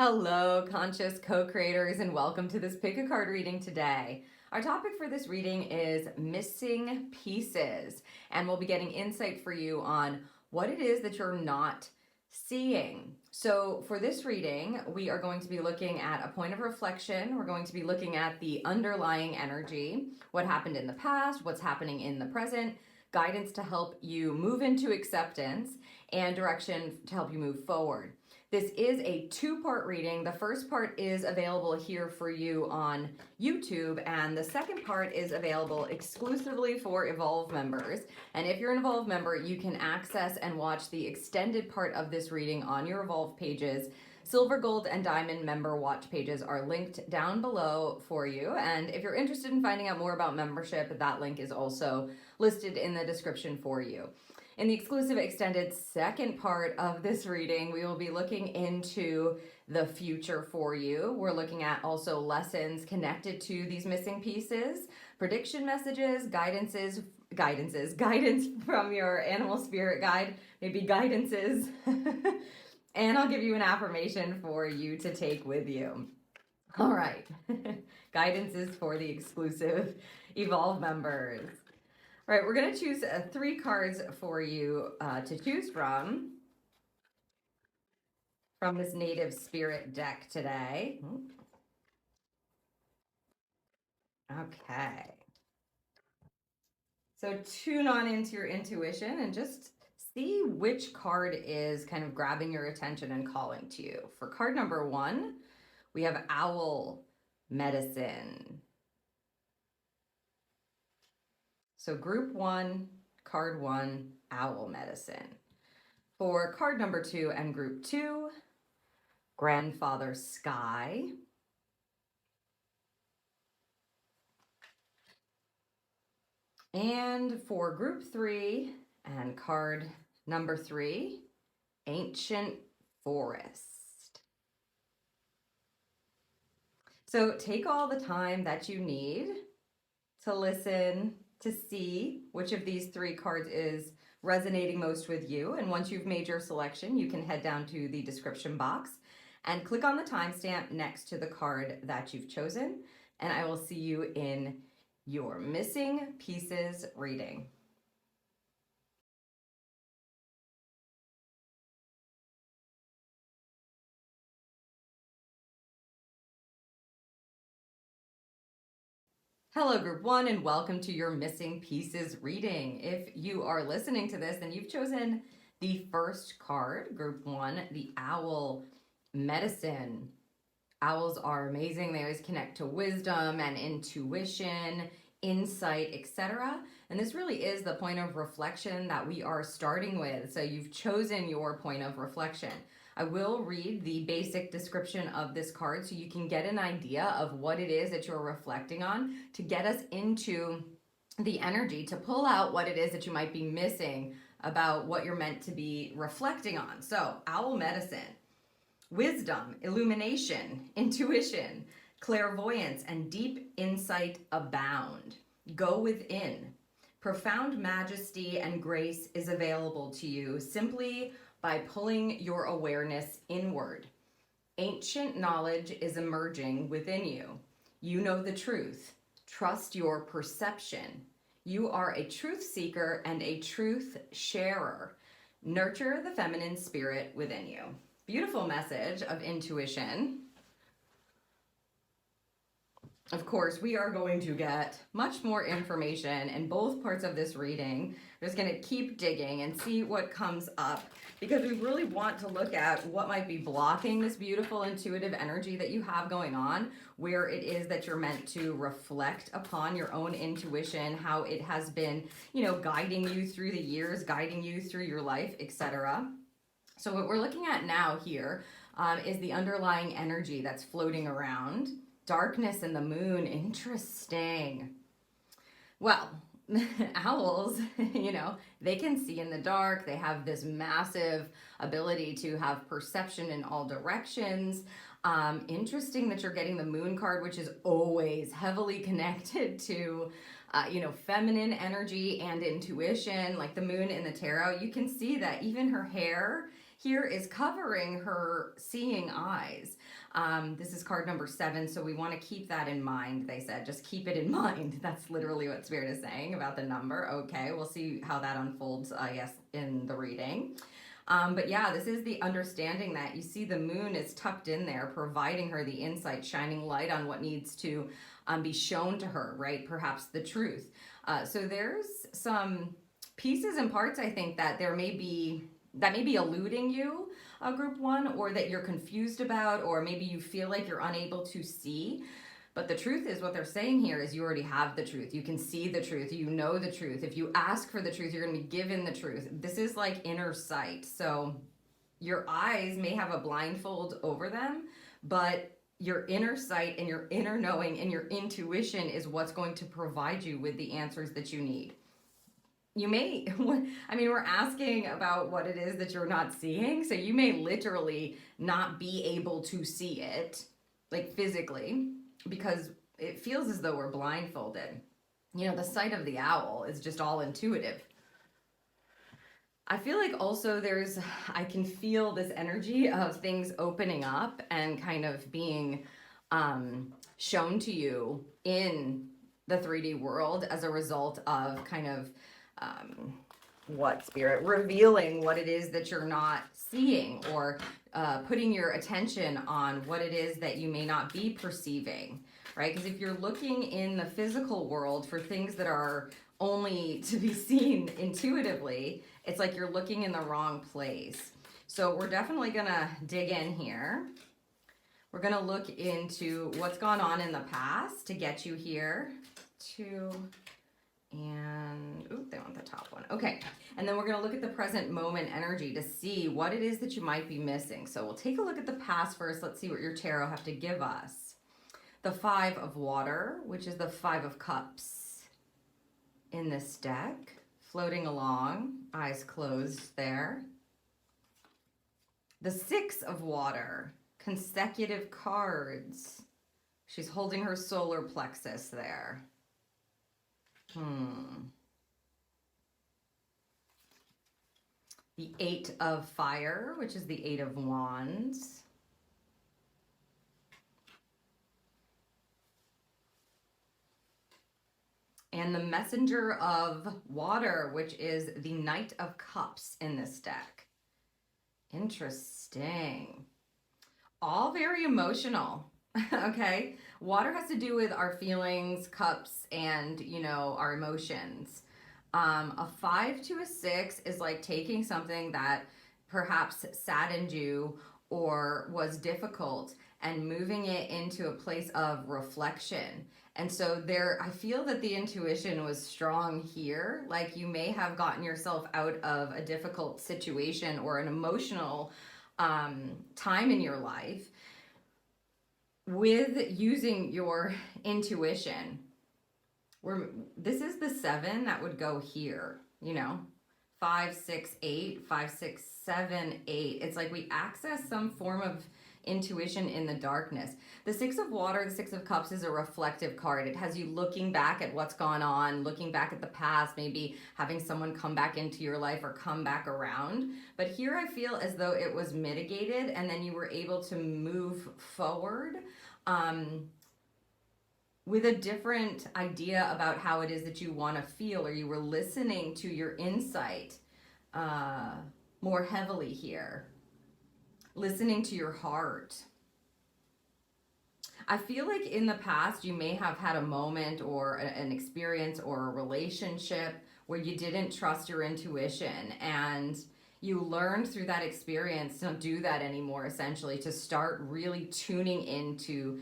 Hello, conscious co-creators, and welcome to this pick a card reading today. Our topic for this reading is missing pieces, and we'll be getting insight for you on what it is that you're not seeing. So for this reading, we are going to be looking at a point of reflection. We're going to be looking at the underlying energy, what happened in the past, what's happening in the present, guidance to help you move into acceptance, and direction to help you move forward. This is a two-part reading. The first part is available here for you on YouTube, and the second part is available exclusively for Evolve members. And if you're an Evolve member, you can access and watch the extended part of this reading on your Evolve pages. Silver, Gold, and Diamond member watch pages are linked down below for you. And if you're interested in finding out more about membership, that link is also listed in the description for you. In the exclusive extended second part of this reading, we will be looking into the future for you. We're looking at also lessons connected to these missing pieces, prediction messages, guidance from your animal spirit guide, maybe guidances, and I'll give you an affirmation for you to take with you. All right, guidance is for the exclusive Evolve members. All right, we're going to choose 3 cards for you to choose from this Native Spirit deck today. Okay. So tune on into your intuition and just see which card is kind of grabbing your attention and calling to you. For card number 1, we have Owl Medicine. So group 1, card 1, Owl Medicine. For card number 2 and group 2, Grandfather Sky. And for group 3 and card number 3, Ancient Forest. So take all the time that you need to listen, to see which of these 3 cards is resonating most with you. And once you've made your selection, you can head down to the description box and click on the timestamp next to the card that you've chosen. And I will see you in your missing pieces reading. Hello, group 1, and welcome to your missing pieces reading. If you are listening to this, then you've chosen the first card, group 1, the Owl Medicine. Owls are amazing. They always connect to wisdom and intuition, insight, etc. And this really is the point of reflection that we are starting with. So you've chosen your point of reflection. I will read the basic description of this card so you can get an idea of what it is that you're reflecting on to get us into the energy to pull out what it is that you might be missing about what you're meant to be reflecting on. So, Owl Medicine. Wisdom, illumination, intuition, clairvoyance, and deep insight abound. Go within. Profound majesty and grace is available to you simply by pulling your awareness inward. Ancient knowledge is emerging within you. You know the truth. Trust your perception. You are a truth seeker and a truth sharer. Nurture the feminine spirit within you. Beautiful message of intuition. Of course, we are going to get much more information in both parts of this reading. We're just going to keep digging and see what comes up because we really want to look at what might be blocking this beautiful intuitive energy that you have going on, where it is that you're meant to reflect upon your own intuition, how it has been, guiding you through the years, guiding you through your life, etc. So what we're looking at now here is the underlying energy that's floating around. Darkness and the moon, interesting. Well, owls, they can see in the dark. They have this massive ability to have perception in all directions. Interesting that you're getting the moon card, which is always heavily connected to feminine energy and intuition, like the moon in the tarot. You can see that even her hair here is covering her seeing eyes. This is card number 7, so we want to keep that in mind, they said. Just keep it in mind. That's literally what Spirit is saying about the number. Okay, we'll see how that unfolds, I guess, in the reading. But yeah, this is the understanding that you see the moon is tucked in there, providing her the insight, shining light on what needs to be shown to her, right? Perhaps the truth. So there's some pieces and parts, I think, that may be eluding you, group 1, or that you're confused about, or maybe you feel like you're unable to see. But the truth is, what they're saying here is you already have the truth. You can see the truth. You know the truth. If you ask for the truth, you're going to be given the truth. This is like inner sight. So your eyes may have a blindfold over them, but your inner sight and your inner knowing and your intuition is what's going to provide you with the answers that you need. You may, I mean, we're asking about what it is that you're not seeing. So you may literally not be able to see it, like physically, because it feels as though we're blindfolded. You know, the sight of the owl is just all intuitive. I feel like also I can feel this energy of things opening up and kind of being shown to you in the 3D world as a result of kind of what Spirit revealing what it is that you're not seeing, or putting your attention on what it is that you may not be perceiving, right? Because if you're looking in the physical world for things that are only to be seen intuitively, it's like you're looking in the wrong place. So we're definitely gonna dig in here. We're gonna look into what's gone on in the past to get you here to, and they want the top one. Okay, and then we're going to look at the present moment energy to see what it is that you might be missing. So we'll take a look at the past first. Let's see what your tarot have to give us. The 5 of water, which is the 5 of cups in this deck, floating along, eyes closed there. The 6 of water, consecutive cards. She's holding her solar plexus there. The 8 of fire, which is the 8 of wands. And the messenger of water, which is the Knight of Cups in this deck. Interesting. All very emotional. Okay, water has to do with our feelings, cups, and, you know, our emotions. A 5 to a 6 is like taking something that perhaps saddened you or was difficult and moving it into a place of reflection. And so I feel that the intuition was strong here. Like you may have gotten yourself out of a difficult situation or an emotional time in your life with using your intuition. This is the 7 that would go here, you know, 5, 6, 8, 5, 6, 7, 8. It's like we access some form of intuition in the darkness. The 6 of water, the 6 of cups is a reflective card. It has you looking back at what's gone on, looking back at the past, maybe having someone come back into your life or come back around. But here I feel as though it was mitigated and then you were able to move forward with a different idea about how it is that you want to feel, or you were listening to your insight more heavily here. Listening to your heart. I feel like in the past you may have had a moment or an experience or a relationship where you didn't trust your intuition, and you learned through that experience to not do that anymore, essentially, to start really tuning into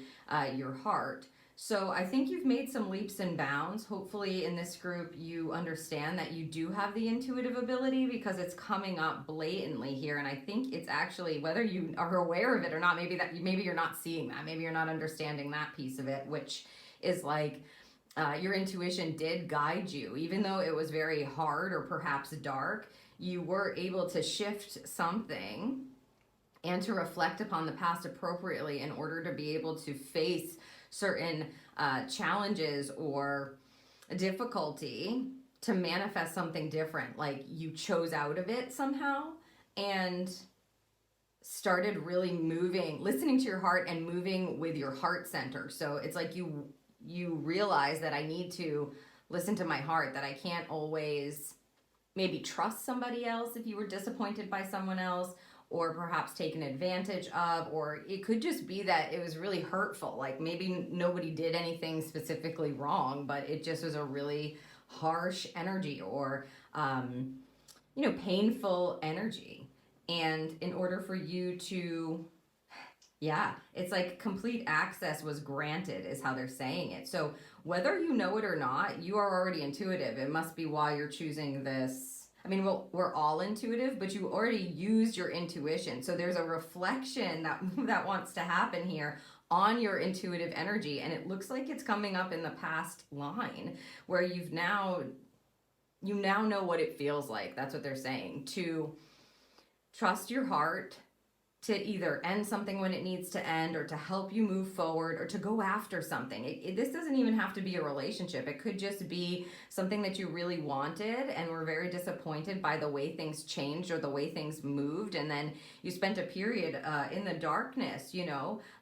your heart. So I think you've made some leaps and bounds. Hopefully in this group you understand that you do have the intuitive ability, because it's coming up blatantly here. And I think it's actually, whether you are aware of it or not, maybe you're not seeing that. Maybe you're not understanding that piece of it, which is like your intuition did guide you. Even though it was very hard or perhaps dark, you were able to shift something and to reflect upon the past appropriately in order to be able to face certain challenges or difficulty to manifest something different. Like you chose out of it somehow, and started really moving, listening to your heart and moving with your heart center. So it's like you realize that I need to listen to my heart, that I can't always maybe trust somebody else if you were disappointed by someone else, or perhaps taken advantage of, or it could just be that it was really hurtful. Like maybe nobody did anything specifically wrong, but it just was a really harsh energy, or painful energy. And in order for you to, yeah, it's like complete access was granted, is how they're saying it. So whether you know it or not, you are already intuitive. It must be why you're choosing this. I mean, we're all intuitive, but you already used your intuition. So there's a reflection that wants to happen here on your intuitive energy. And it looks like it's coming up in the past line, where you now know what it feels like. That's what they're saying. To trust your heart, to either end something when it needs to end, or to help you move forward, or to go after something. This doesn't even have to be a relationship. It could just be something that you really wanted and were very disappointed by the way things changed or the way things moved. And then you spent a period in the darkness,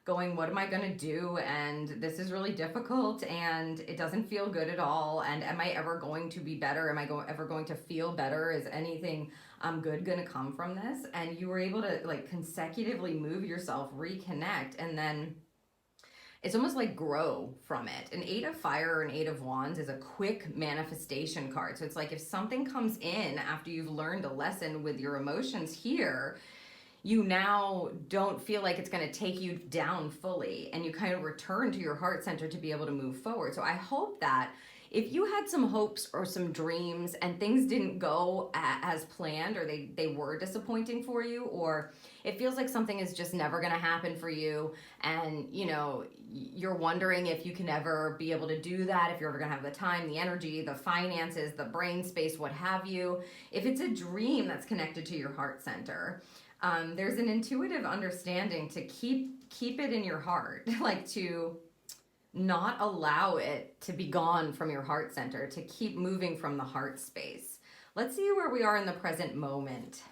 going, what am I going to do? And this is really difficult and it doesn't feel good at all. And am I ever going to be better? Am I ever going to feel better? Is anything good going to come from this? And you were able to like consecutively move yourself, reconnect, and then it's almost like grow from it. An 8 of Fire or an 8 of Wands is a quick manifestation card. So it's like if something comes in after you've learned a lesson with your emotions here, you now don't feel like it's going to take you down fully, and you kind of return to your heart center to be able to move forward. So I hope that if you had some hopes or some dreams and things didn't go as planned, or they were disappointing for you, or it feels like something is just never going to happen for you, and you're wondering if you can ever be able to do that, if you're ever going to have the time, the energy, the finances, the brain space, what have you. If it's a dream that's connected to your heart center, there's an intuitive understanding to keep it in your heart, like to not allow it to be gone from your heart center, to keep moving from the heart space. Let's see where we are in the present moment.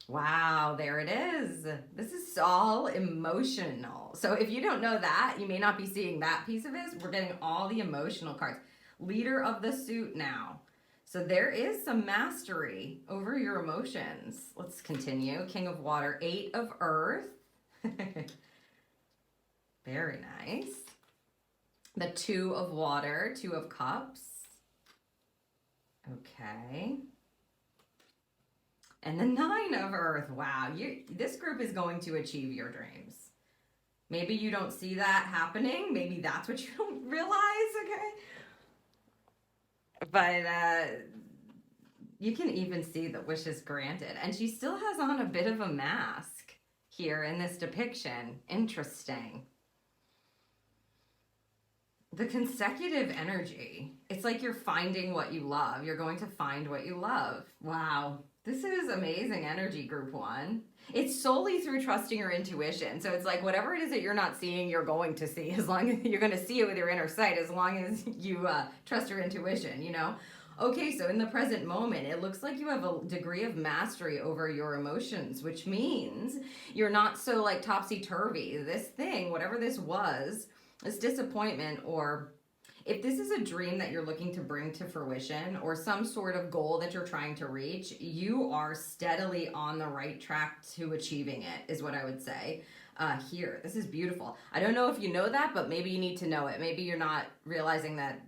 Wow, there it is. This is all emotional. So if you don't know that, you may not be seeing that piece of this. We're getting all the emotional cards. Leader of the suit now. So there is some mastery over your emotions. Let's continue. King of Water, 8 of Earth. Very nice. The 2 of Water, 2 of Cups. Okay. And the 9 of Earth. Wow, this group is going to achieve your dreams. Maybe you don't see that happening. Maybe that's what you don't realize, okay? But you can even see the wishes granted. And she still has on a bit of a mask here in this depiction. Interesting. The consecutive energy. It's like you're finding what you love. You're going to find what you love. Wow. This is amazing energy, Group 1. It's solely through trusting your intuition. So it's like whatever it is that you're not seeing, you're going to see, as long as you're going to see it with your inner sight, as long as you trust your intuition, Okay, so in the present moment, it looks like you have a degree of mastery over your emotions, which means you're not so like topsy-turvy. This thing, whatever this was, this disappointment, or if this is a dream that you're looking to bring to fruition, or some sort of goal that you're trying to reach, you are steadily on the right track to achieving it, is what I would say here. This is beautiful. I don't know if you know that, but maybe you need to know it. Maybe you're not realizing that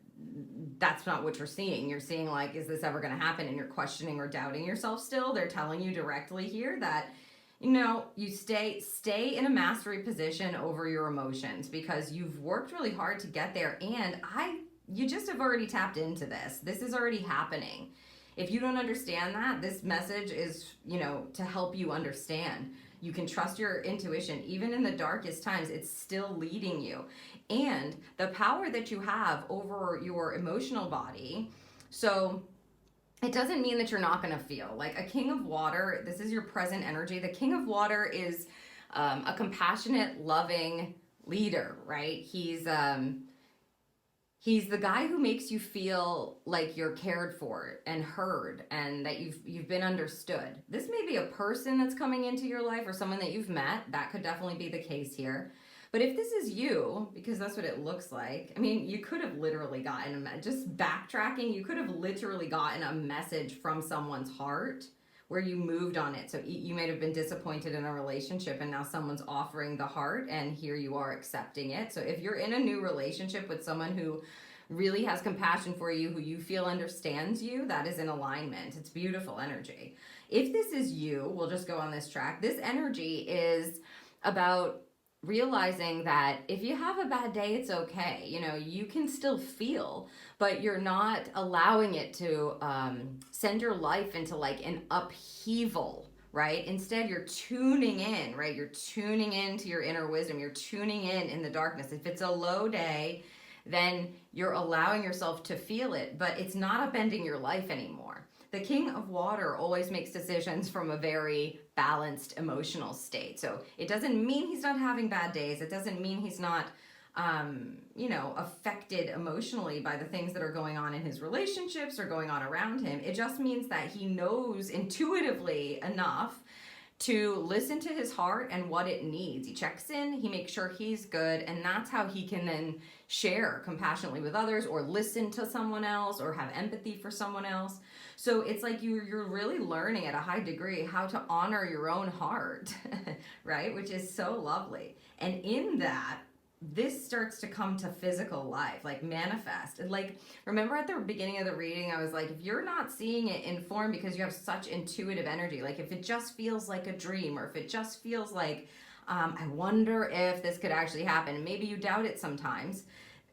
that's not what you're seeing. You're seeing like, is this ever going to happen? And you're questioning or doubting yourself still. They're telling you directly here that you stay in a mastery position over your emotions, because you've worked really hard to get there, and you just have already tapped into this. This is already happening. If you don't understand that, this message is, to help you understand. You can trust your intuition. Even in the darkest times, it's still leading you. And the power that you have over your emotional body. So it doesn't mean that you're not going to feel like a King of Water. This is your present energy. The King of Water is a compassionate, loving leader, right? He's He's the guy who makes you feel like you're cared for and heard and that you've been understood. This may be a person that's coming into your life or someone that you've met. That could definitely be the case here. But if this is you, because that's what it looks like, I mean, you could have literally gotten just backtracking, you could have literally gotten a message from someone's heart where you moved on it. So you might have been disappointed in a relationship and now someone's offering the heart and here you are accepting it. So if you're in a new relationship with someone who really has compassion for you, who you feel understands you, that is in alignment. It's beautiful energy. If this is you, we'll just go on this track. This energy is about realizing that if you have a bad day, it's okay. You know, you can still feel, but you're not allowing it to send your life into like an upheaval, right? Instead, you're tuning in, right? You're tuning into your inner wisdom. You're tuning in the darkness. If it's a low day, then you're allowing yourself to feel it, but it's not upending your life anymore. The King of Water always makes decisions from a very balanced emotional state. So it doesn't mean he's not having bad days. It doesn't mean he's not, affected emotionally by the things that are going on in his relationships or going on around him. It just means that he knows intuitively enough to listen to his heart and what it needs. He checks in, he makes sure he's good, and that's how he can then share compassionately with others or listen to someone else or have empathy for someone else. So it's like you're really learning at a high degree how to honor your own heart, right? Which is so lovely. And in that, this starts to come to physical life, like manifest. And like, remember at the beginning of the reading, I was like, if you're not seeing it in form because you have such intuitive energy, like if it just feels like a dream or if it just feels like, I wonder if this could actually happen. Maybe you doubt it sometimes.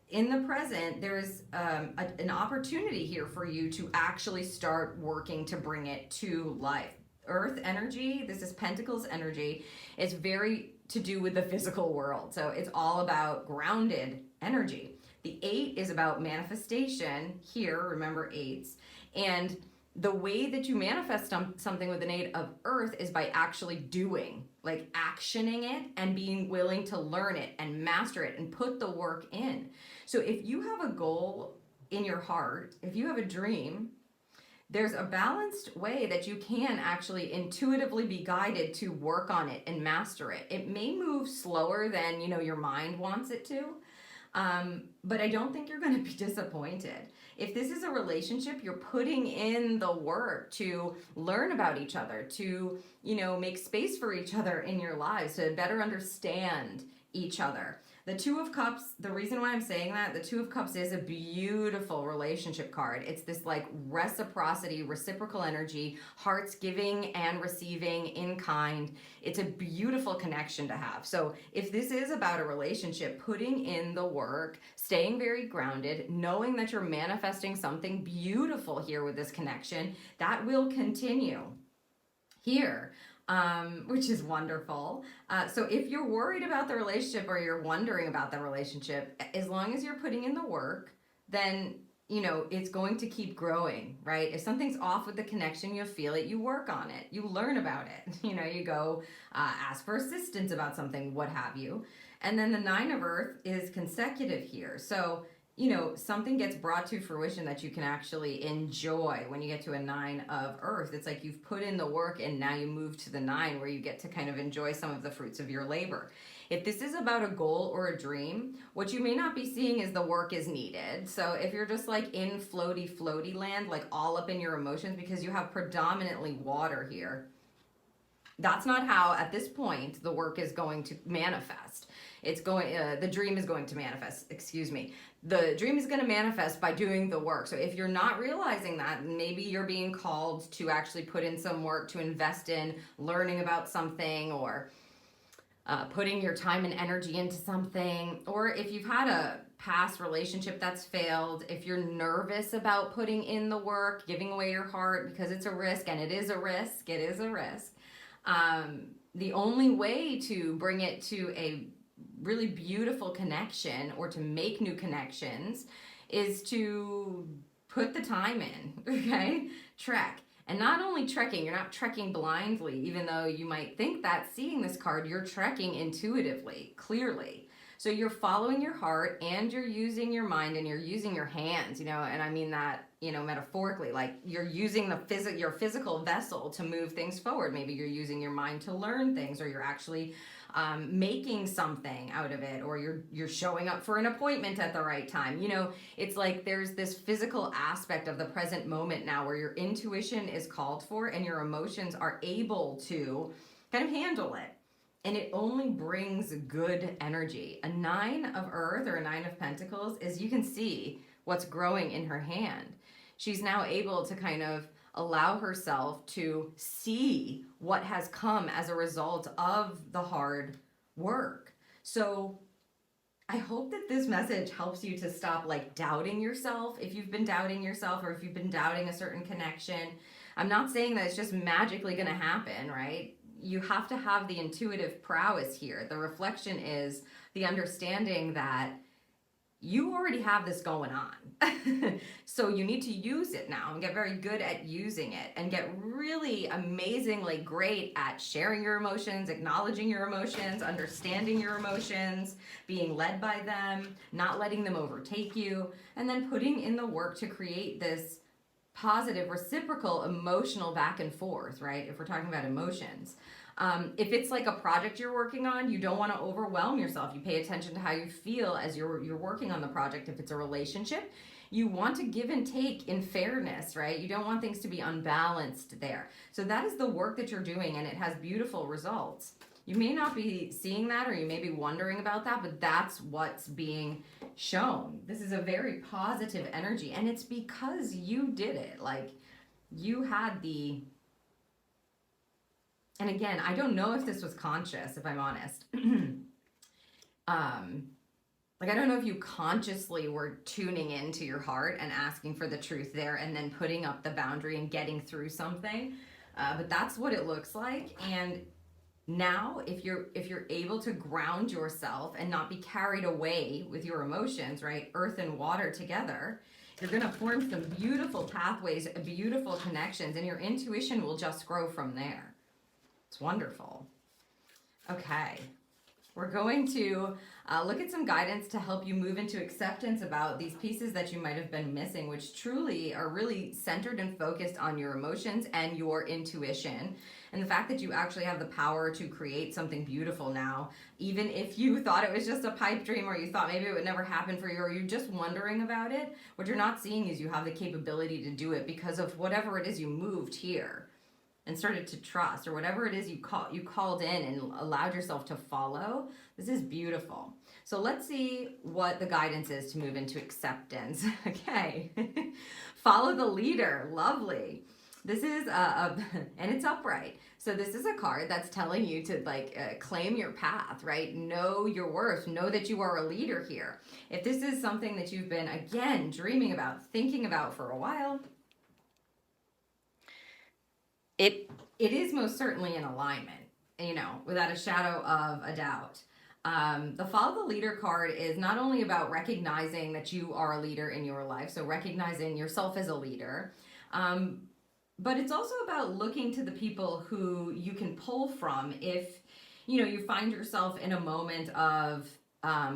In the present, there's an opportunity here for you to actually start working to bring it to life. Earth energy, this is Pentacles energy, it's very to do with the physical world. So it's all about grounded energy. The 8 is about manifestation here, remember 8s. And the way that you manifest something with an 8 of Earth is by actually doing, like actioning it and being willing to learn it and master it and put the work in. So if you have a goal in your heart, if you have a dream, there's a balanced way that you can actually intuitively be guided to work on it and master it. It may move slower than, your mind wants it to, but I don't think you're going to be disappointed. If this is a relationship, you're putting in the work to learn about each other, to, make space for each other in your lives, to better understand each other. The 2 of Cups, the reason why I'm saying that, the 2 of Cups is a beautiful relationship card. It's this like reciprocity, reciprocal energy, hearts giving and receiving in kind. It's a beautiful connection to have. So if this is about a relationship, putting in the work, staying very grounded, knowing that you're manifesting something beautiful here with this connection, that will continue here. Which is wonderful. So if you're worried about the relationship or you're wondering about the relationship, as long as you're putting in the work, then, it's going to keep growing, right? If something's off with the connection, you'll feel it, you work on it, you learn about it, you go ask for assistance about something, what have you. And then the 9 of Earth is consecutive here. So something gets brought to fruition that you can actually enjoy when you get to a 9 of Earth. It's like you've put in the work and now you move to the 9 where you get to kind of enjoy some of the fruits of your labor. If this is about a goal or a dream, what you may not be seeing is the work is needed. So if you're just like in floaty land, like all up in your emotions because you have predominantly water here, that's not how at this point the work is going to manifest. The dream is going to manifest, the dream is going to manifest by doing the work. So if you're not realizing that, maybe you're being called to actually put in some work, to invest in learning about something, or putting your time and energy into something. Or if you've had a past relationship that's failed, if you're nervous about putting in the work, giving away your heart, because it's a risk, and it is a risk, the only way to bring it to a really beautiful connection or to make new connections is to put the time in, okay? Trek. And not only trekking, you're not trekking blindly, even though you might think that seeing this card, you're trekking intuitively, clearly. So you're following your heart and you're using your mind and you're using your hands, and I mean that, metaphorically, like you're using your physical vessel to move things forward. Maybe you're using your mind to learn things, or you're actually making something out of it, or you're showing up for an appointment at the right time. It's like there's this physical aspect of the present moment now where your intuition is called for and your emotions are able to kind of handle it. And it only brings good energy. A 9 of earth, or a 9 of pentacles, is, you can see what's growing in her hand. She's now able to kind of allow herself to see what has come as a result of the hard work. So I hope that this message helps you to stop like doubting yourself, if you've been doubting yourself, or if you've been doubting a certain connection. I'm not saying that it's just magically going to happen, right? You have to have the intuitive prowess here. The reflection is the understanding that you already have this going on. So you need to use it now and get very good at using it, and get really amazingly great at sharing your emotions, acknowledging your emotions, understanding your emotions, being led by them, not letting them overtake you, and then putting in the work to create this positive reciprocal emotional back and forth, right? If we're talking about emotions. If it's like a project you're working on, you don't want to overwhelm yourself. You pay attention to how you feel as you're working on the project. If it's a relationship, you want to give and take in fairness, right? You don't want things to be unbalanced there. So that is the work that you're doing, and it has beautiful results. You may not be seeing that, or you may be wondering about that, but that's what's being shown. This is a very positive energy, and it's because you did it. Like, you had the... And again, I don't know if this was conscious, if I'm honest. Like, I don't know if you consciously were tuning into your heart and asking for the truth there, and then putting up the boundary and getting through something. But that's what it looks like. And now, if you're able to ground yourself and not be carried away with your emotions, right? Earth and water together, you're going to form some beautiful pathways, beautiful connections, and your intuition will just grow from there. It's wonderful. Okay, we're going to look at some guidance to help you move into acceptance about these pieces that you might have been missing, which truly are really centered and focused on your emotions and your intuition, and the fact that you actually have the power to create something beautiful now, even if you thought it was just a pipe dream, or you thought maybe it would never happen for you, or you're just wondering about it. What you're not seeing is you have the capability to do it because of whatever it is you moved here and started to trust, or whatever it is you called in and allowed yourself to follow. This is beautiful. So let's see what the guidance is to move into acceptance. Okay. Follow the leader. Lovely. This is and it's upright. So this is a card that's telling you to claim your path, right? Know your worth. Know that you are a leader here. If this is something that you've been, again, dreaming about, thinking about for a while, it is most certainly in alignment, without a shadow of a doubt. The Follow the Leader card is not only about recognizing that you are a leader in your life, so recognizing yourself as a leader, but it's also about looking to the people who you can pull from if, you find yourself in a moment of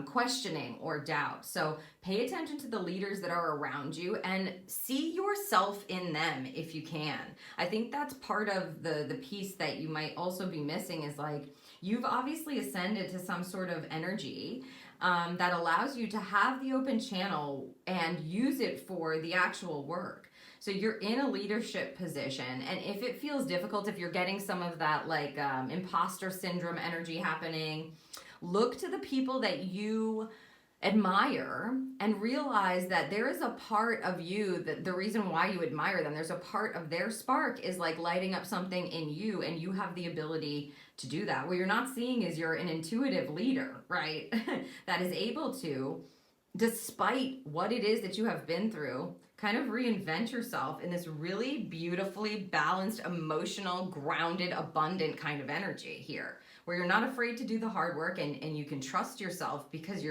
questioning or doubt. So pay attention to the leaders that are around you and see yourself in them if you can. I think that's part of the piece that you might also be missing, is like, you've obviously ascended to some sort of energy that allows you to have the open channel and use it for the actual work. So you're in a leadership position, and if it feels difficult, if you're getting some of that imposter syndrome energy happening, look to the people that you admire and realize that there is a part of you, that the reason why you admire them, there's a part of their spark is like lighting up something in you, and you have the ability to do that. What you're not seeing is you're an intuitive leader, right? That is able to, despite what it is that you have been through, kind of reinvent yourself in this really beautifully balanced, emotional, grounded, abundant kind of energy here, where you're not afraid to do the hard work, and you can trust yourself because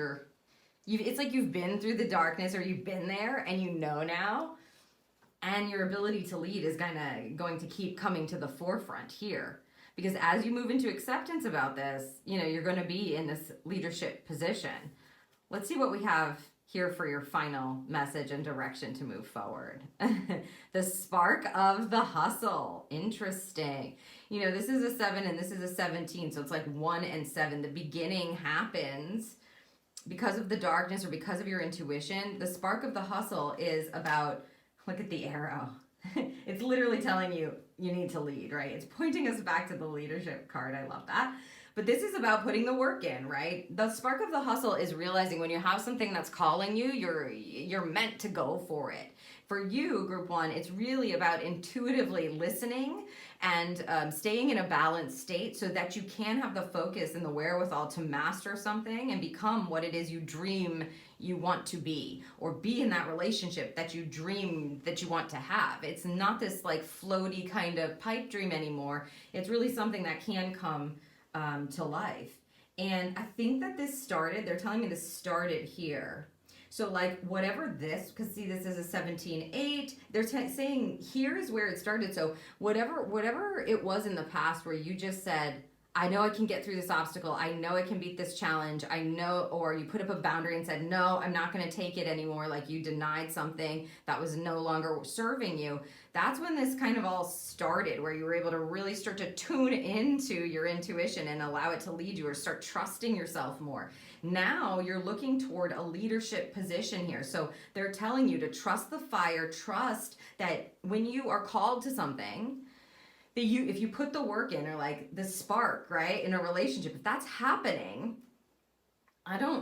it's like you've been through the darkness, or you've been there and you know now, and your ability to lead is going to keep coming to the forefront here. Because as you move into acceptance about this, you're going to be in this leadership position. Let's see what we have here for your final message and direction to move forward. The spark of the hustle. Interesting. This is a 7 and this is a 17. So it's like 1 and 7. The beginning happens because of the darkness or because of your intuition. The spark of the hustle is about, look at the arrow. It's literally telling you need to lead, right? It's pointing us back to the leadership card. I love that. But this is about putting the work in, right? The spark of the hustle is realizing when you have something that's calling you, you're meant to go for it. For you, group 1, it's really about intuitively listening and staying in a balanced state so that you can have the focus and the wherewithal to master something and become what it is you dream you want to be, or be in that relationship that you dream that you want to have. It's not this like floaty kind of pipe dream anymore. It's really something that can come to life. And I think that they're telling me this started here. So like whatever this, because see, this is a 17-8, they're saying here's where it started. So whatever it was in the past where you just said, I know I can get through this obstacle. I know I can beat this challenge. I know, or you put up a boundary and said, no, I'm not going to take it anymore. Like you denied something that was no longer serving you. That's when this kind of all started, where you were able to really start to tune into your intuition and allow it to lead you, or start trusting yourself more. Now you're looking toward a leadership position here. So they're telling you to trust the fire, trust that when you are called to something, if you put the work in, or like the spark, right, in a relationship, if that's happening,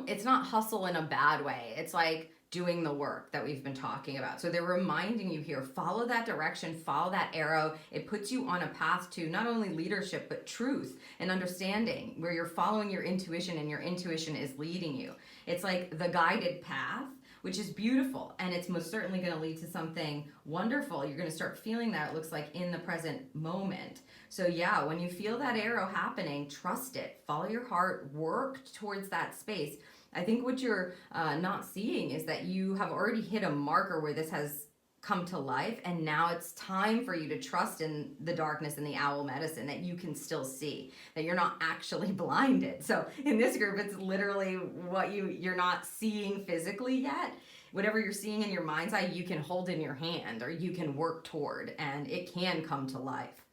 it's not hustle in a bad way. It's like doing the work that we've been talking about. So they're reminding you here, follow that direction, follow that arrow. It puts you on a path to not only leadership, but truth and understanding, where you're following your intuition and your intuition is leading you. It's like the guided path, which is beautiful, and it's most certainly going to lead to something wonderful. You're going to start feeling that, it looks like, in the present moment. So yeah, when you feel that arrow happening, trust it, follow your heart, work towards that space. I think what you're not seeing is that you have already hit a marker where this has come to life, and now it's time for you to trust in the darkness and the owl medicine that you can still see, that you're not actually blinded. So in this group, it's literally what you're not seeing physically yet. Whatever you're seeing in your mind's eye, you can hold in your hand, or you can work toward, and it can come to life.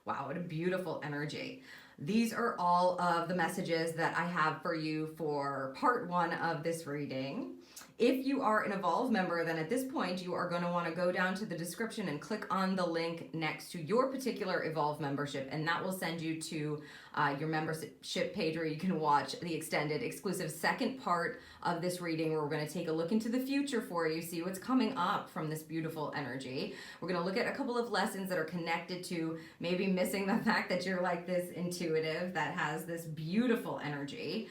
Wow, what a beautiful energy. These are all of the messages that I have for you for part 1 of this reading. If you are an Evolve member, then at this point you are going to want to go down to the description and click on the link next to your particular Evolve membership, and that will send you to your membership page where you can watch the extended exclusive second part of this reading, where we're going to take a look into the future for you, see what's coming up from this beautiful energy. We're going to look at a couple of lessons that are connected to maybe missing the fact that you're like this intuitive that has this beautiful energy.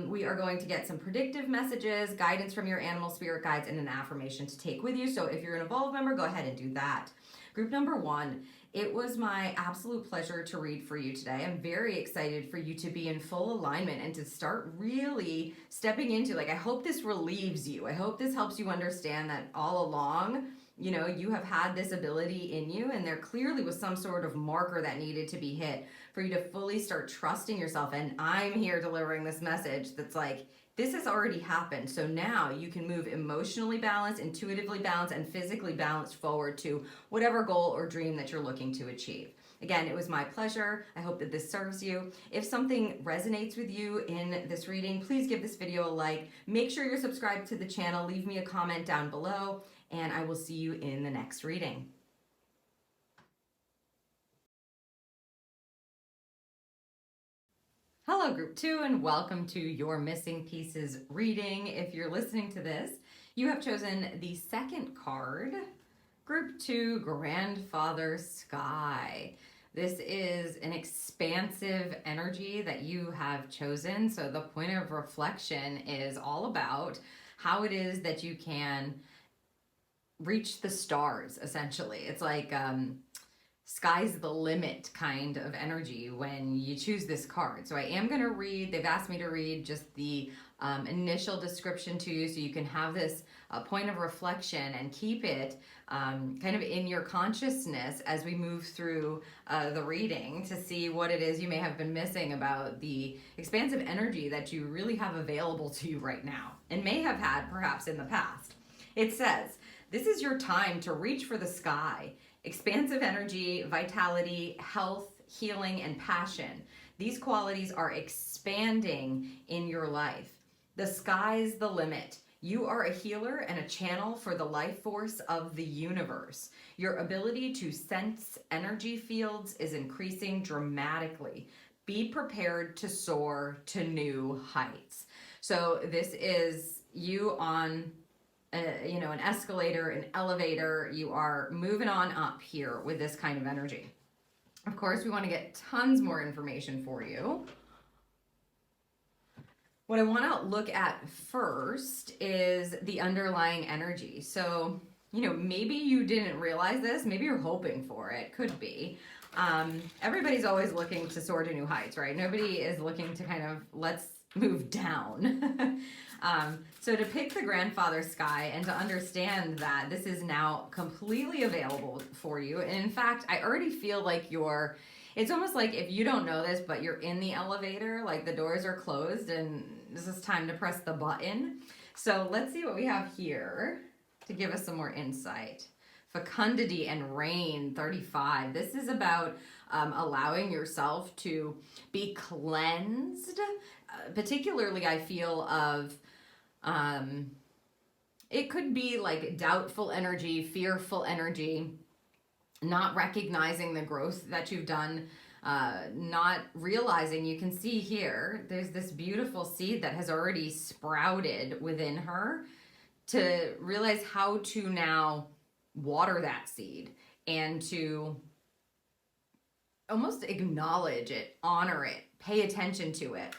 We are going to get some predictive messages, guidance from your animal spirit guides, and an affirmation to take with you. So if you're an Evolve member, go ahead and do that. Group number 1, it was my absolute pleasure to read for you today. I'm very excited for you to be in full alignment and to start really stepping into, I hope this relieves you. I hope this helps you understand that all along, you have had this ability in you, and there clearly was some sort of marker that needed to be hit for you to fully start trusting yourself. And I'm here delivering this message that's like, this has already happened. So now you can move emotionally balanced, intuitively balanced, and physically balanced forward to whatever goal or dream that you're looking to achieve. Again, it was my pleasure. I hope that this serves you. If something resonates with you in this reading, please give this video a like. Make sure you're subscribed to the channel. Leave me a comment down below, and I will see you in the next reading. Hello, Group 2, and welcome to your Missing Pieces reading. If you're listening to this, you have chosen the second card, Group 2, Grandfather Sky. This is an expansive energy that you have chosen. So the point of reflection is all about how it is that you can reach the stars, essentially. It's like sky's the limit kind of energy when you choose this card. So I am going to read, they've asked me to read just the initial description to you so you can have this point of reflection and keep it kind of in your consciousness as we move through the reading to see what it is you may have been missing about the expansive energy that you really have available to you right now and may have had perhaps in the past. It says, this is your time to reach for the sky. Expansive energy, vitality, health, healing, and passion. These qualities are expanding in your life. The sky's the limit. You are a healer and a channel for the life force of the universe. Your ability to sense energy fields is increasing dramatically. Be prepared to soar to new heights. So this is you on an escalator, an elevator. You are moving on up here with this kind of energy. Of course, we want to get tons more information for you. What I want to look at first is the underlying energy. So, maybe you didn't realize this. Maybe you're hoping for it. Could be. Everybody's always looking to soar to new heights, right? Nobody is looking to kind of, let's move down. So to pick the grandfather sky and to understand that this is now completely available for you. And in fact, I already feel like it's almost like if you don't know this, but you're in the elevator, like the doors are closed and this is time to press the button. So let's see what we have here to give us some more insight. Fecundity and rain, 35. This is about allowing yourself to be cleansed. Particularly, I feel of, it could be like doubtful energy, fearful energy, not recognizing the growth that you've done, not realizing. You can see here, there's this beautiful seed that has already sprouted within her, to realize how to now water that seed and to almost acknowledge it, honor it, pay attention to it.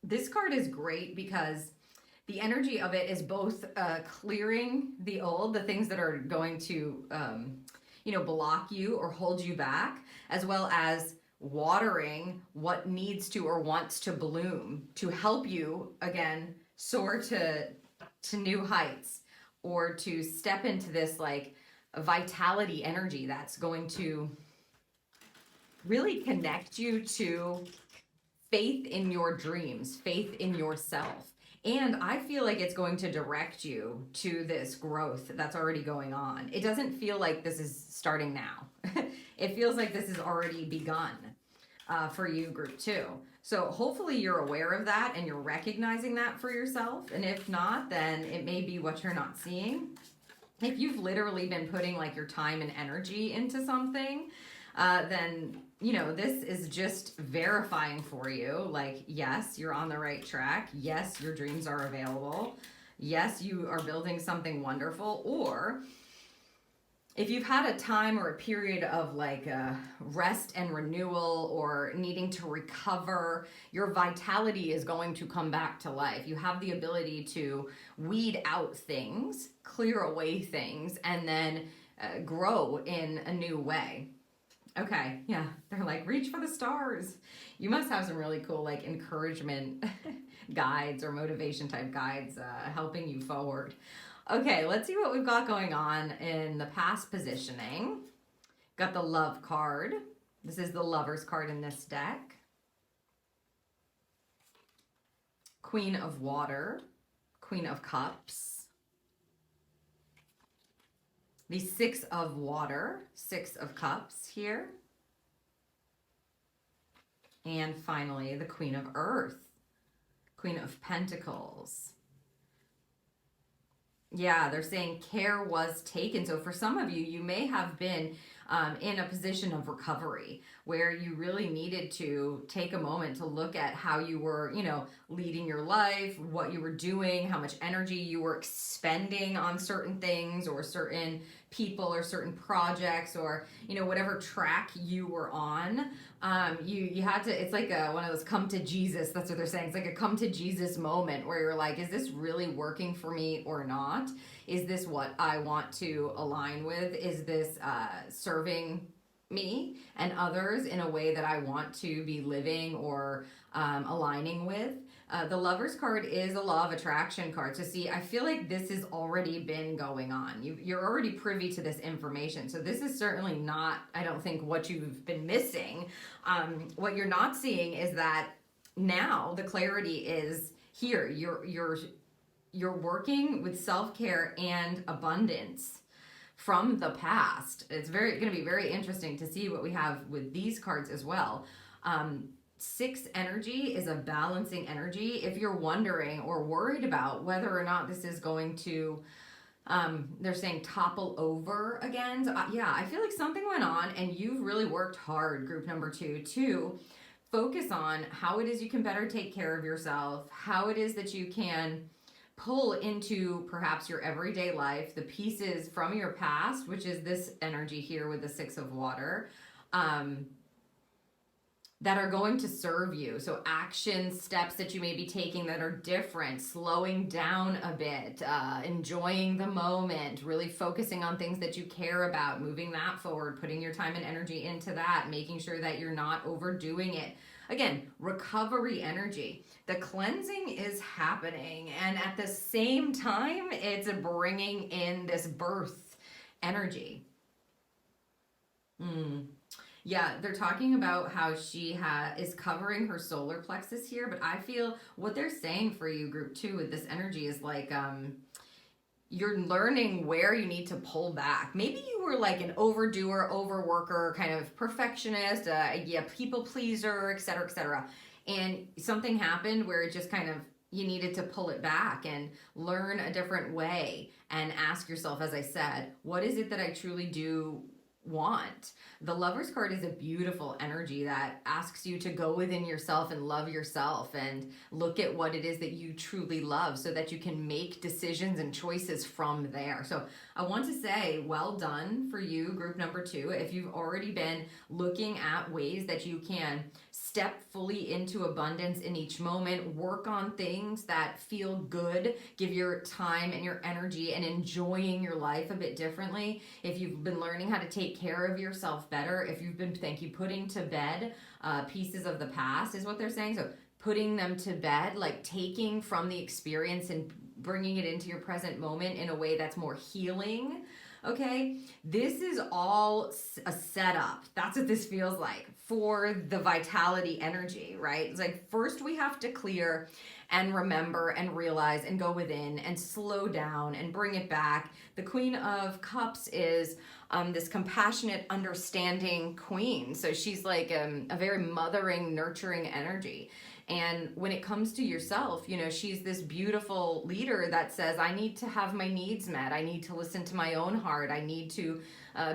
This card is great because the energy of it is both clearing the old, the things that are going to, block you or hold you back, as well as watering what needs to or wants to bloom to help you, again, soar to new heights, or to step into this like vitality energy that's going to really connect you to faith in your dreams, faith in yourself. And I feel like it's going to direct you to this growth that's already going on. It doesn't feel like this is starting now. It feels like this has already begun for you, group 2. So hopefully you're aware of that and you're recognizing that for yourself. And if not, then it may be what you're not seeing. If you've literally been putting like your time and energy into something, then, this is just verifying for you, like, yes, you're on the right track. Yes, your dreams are available. Yes, you are building something wonderful. Or if you've had a time or a period of like rest and renewal or needing to recover, your vitality is going to come back to life. You have the ability to weed out things, clear away things, and then grow in a new way. Okay, yeah, they're like, reach for the stars. You must have some really cool like encouragement guides or motivation type guides helping you forward. Okay, let's see what we've got going on in the past positioning. Got the love card. This is the lover's card in this deck. Queen of water, Queen of cups. The 6 of water, 6 of cups here. And finally, the Queen of earth, Queen of pentacles. Yeah, they're saying care was taken. So for some of you, you may have been in a position of recovery where you really needed to take a moment to look at how you were, leading your life, what you were doing, how much energy you were expending on certain things or certain people or certain projects or, whatever track you were on. You had to, it's like one of those come to Jesus, that's what they're saying. It's like a come to Jesus moment where you're like, is this really working for me or not? Is this what I want to align with? Is this serving me and others in a way that I want to be living or aligning with? The Lover's card is a law of attraction card. So see, I feel like this has already been going on. You're already privy to this information. So this is certainly not, I don't think, what you've been missing. What you're not seeing is that now the clarity is here. You're working with self-care and abundance from the past. It's going to be very interesting to see what we have with these cards as well. Six energy is a balancing energy. If you're wondering or worried about whether or not this is going to, they're saying topple over again. So, yeah, I feel like something went on and you've really worked hard, group number 2, to focus on how it is you can better take care of yourself, how it is that you can pull into perhaps your everyday life the pieces from your past, which is this energy here with the 6 of water, that are going to serve you. So action steps that you may be taking that are different, slowing down a bit, enjoying the moment, really focusing on things that you care about, moving that forward, putting your time and energy into that, making sure that you're not overdoing it. Again, recovery energy. The cleansing is happening, and at the same time, it's bringing in this birth energy. Yeah, they're talking about how she is covering her solar plexus here, but I feel what they're saying for you, group 2, with this energy is like, you're learning where you need to pull back. Maybe you were like an overdoer, overworker, kind of perfectionist, people pleaser, etc., etc. And something happened where it just kind of, you needed to pull it back and learn a different way and ask yourself, as I said, what is it that I truly do want? The Lover's card is a beautiful energy that asks you to go within yourself and love yourself and look at what it is that you truly love so that you can make decisions and choices from there. So I want to say well done for you, group number 2. If you've already been looking at ways that you can step fully into abundance in each moment, work on things that feel good, give your time and your energy and enjoying your life a bit differently. If you've been learning how to take care of yourself better, if you've been, putting to bed pieces of the past is what they're saying. So putting them to bed, like taking from the experience and bringing it into your present moment in a way that's more healing. Okay, this is all a setup. That's what this feels like for the vitality energy, right? It's like first we have to clear and remember and realize and go within and slow down and bring it back. The Queen of Cups is this compassionate, understanding queen. So she's like a very mothering, nurturing energy. And when it comes to yourself, you know, she's this beautiful leader that says, I need to have my needs met. I need to listen to my own heart. I need to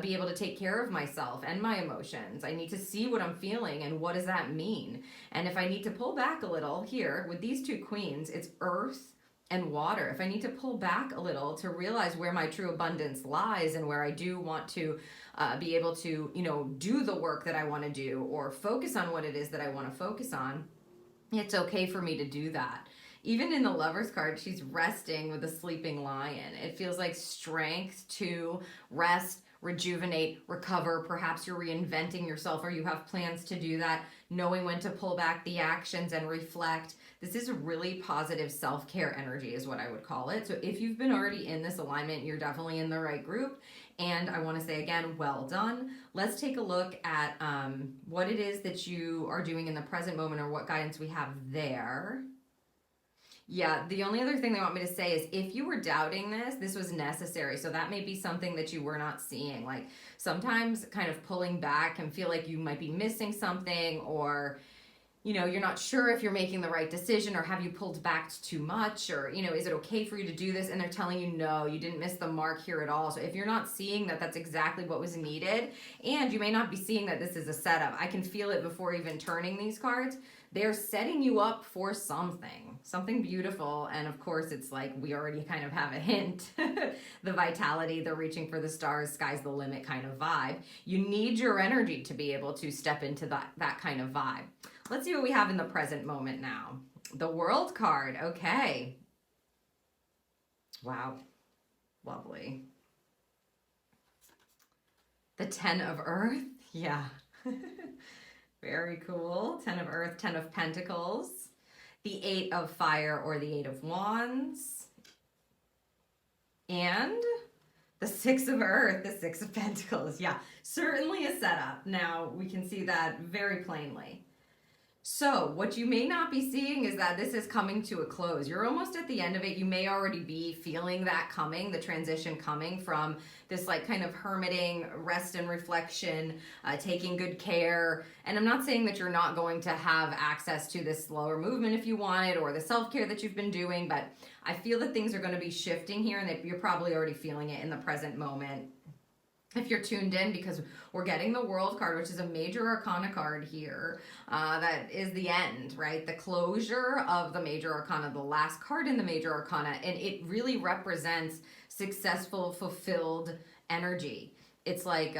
be able to take care of myself and my emotions. I need to see what I'm feeling and what does that mean? And if I need to pull back a little here with these 2 queens, it's earth and water. If I need to pull back a little to realize where my true abundance lies and where I do want to be able to, you know, do the work that I want to do or focus on what it is that I want to focus on, it's okay for me to do that. Even in the Lover's card, she's resting with a sleeping lion. It feels like strength to rest, rejuvenate, recover. Perhaps you're reinventing yourself or you have plans to do that, knowing when to pull back the actions and reflect. This is a really positive self-care energy is what I would call it. So if you've been already in this alignment, you're definitely in the right group. And I want to say again, well done. Let's take a look at what it is that you are doing in the present moment or what guidance we have there. Yeah, the only other thing they want me to say is if you were doubting this was necessary. So that may be something that you were not seeing. Like sometimes kind of pulling back can feel like you might be missing something or, you know, you're not sure if you're making the right decision or have you pulled back too much or, you know, is it okay for you to do this? And they're telling you, no, you didn't miss the mark here at all. So if you're not seeing that that's exactly what was needed, and you may not be seeing that this is a setup, I can feel it before even turning these cards. They're setting you up for something beautiful. And of course, it's like we already kind of have a hint. The vitality, the reaching for the stars, sky's the limit kind of vibe. You need your energy to be able to step into that kind of vibe. Let's see what we have in the present moment now. The World card. Okay. Wow. Lovely. The 10 of Earth. Yeah. Very cool. 10 of Earth, 10 of Pentacles. the Eight of Fire or the Eight of Wands, and the Six of Earth, the Six of Pentacles. Yeah, certainly a setup. Now, we can see that very plainly. So what you may not be seeing is that this is coming to a close. You're almost at the end of it. You may already be feeling that coming, the transition coming from this like kind of hermiting, rest and reflection, taking good care. And I'm not saying that you're not going to have access to this slower movement if you want it, or the self-care that you've been doing, but I feel that things are going to be shifting here, and that you're probably already feeling it in the present moment. If you're tuned in, because we're getting the World card, which is a major arcana card here, that is the end, right? The closure of the major arcana, the last card in the major arcana, and it really represents successful, fulfilled energy. It's like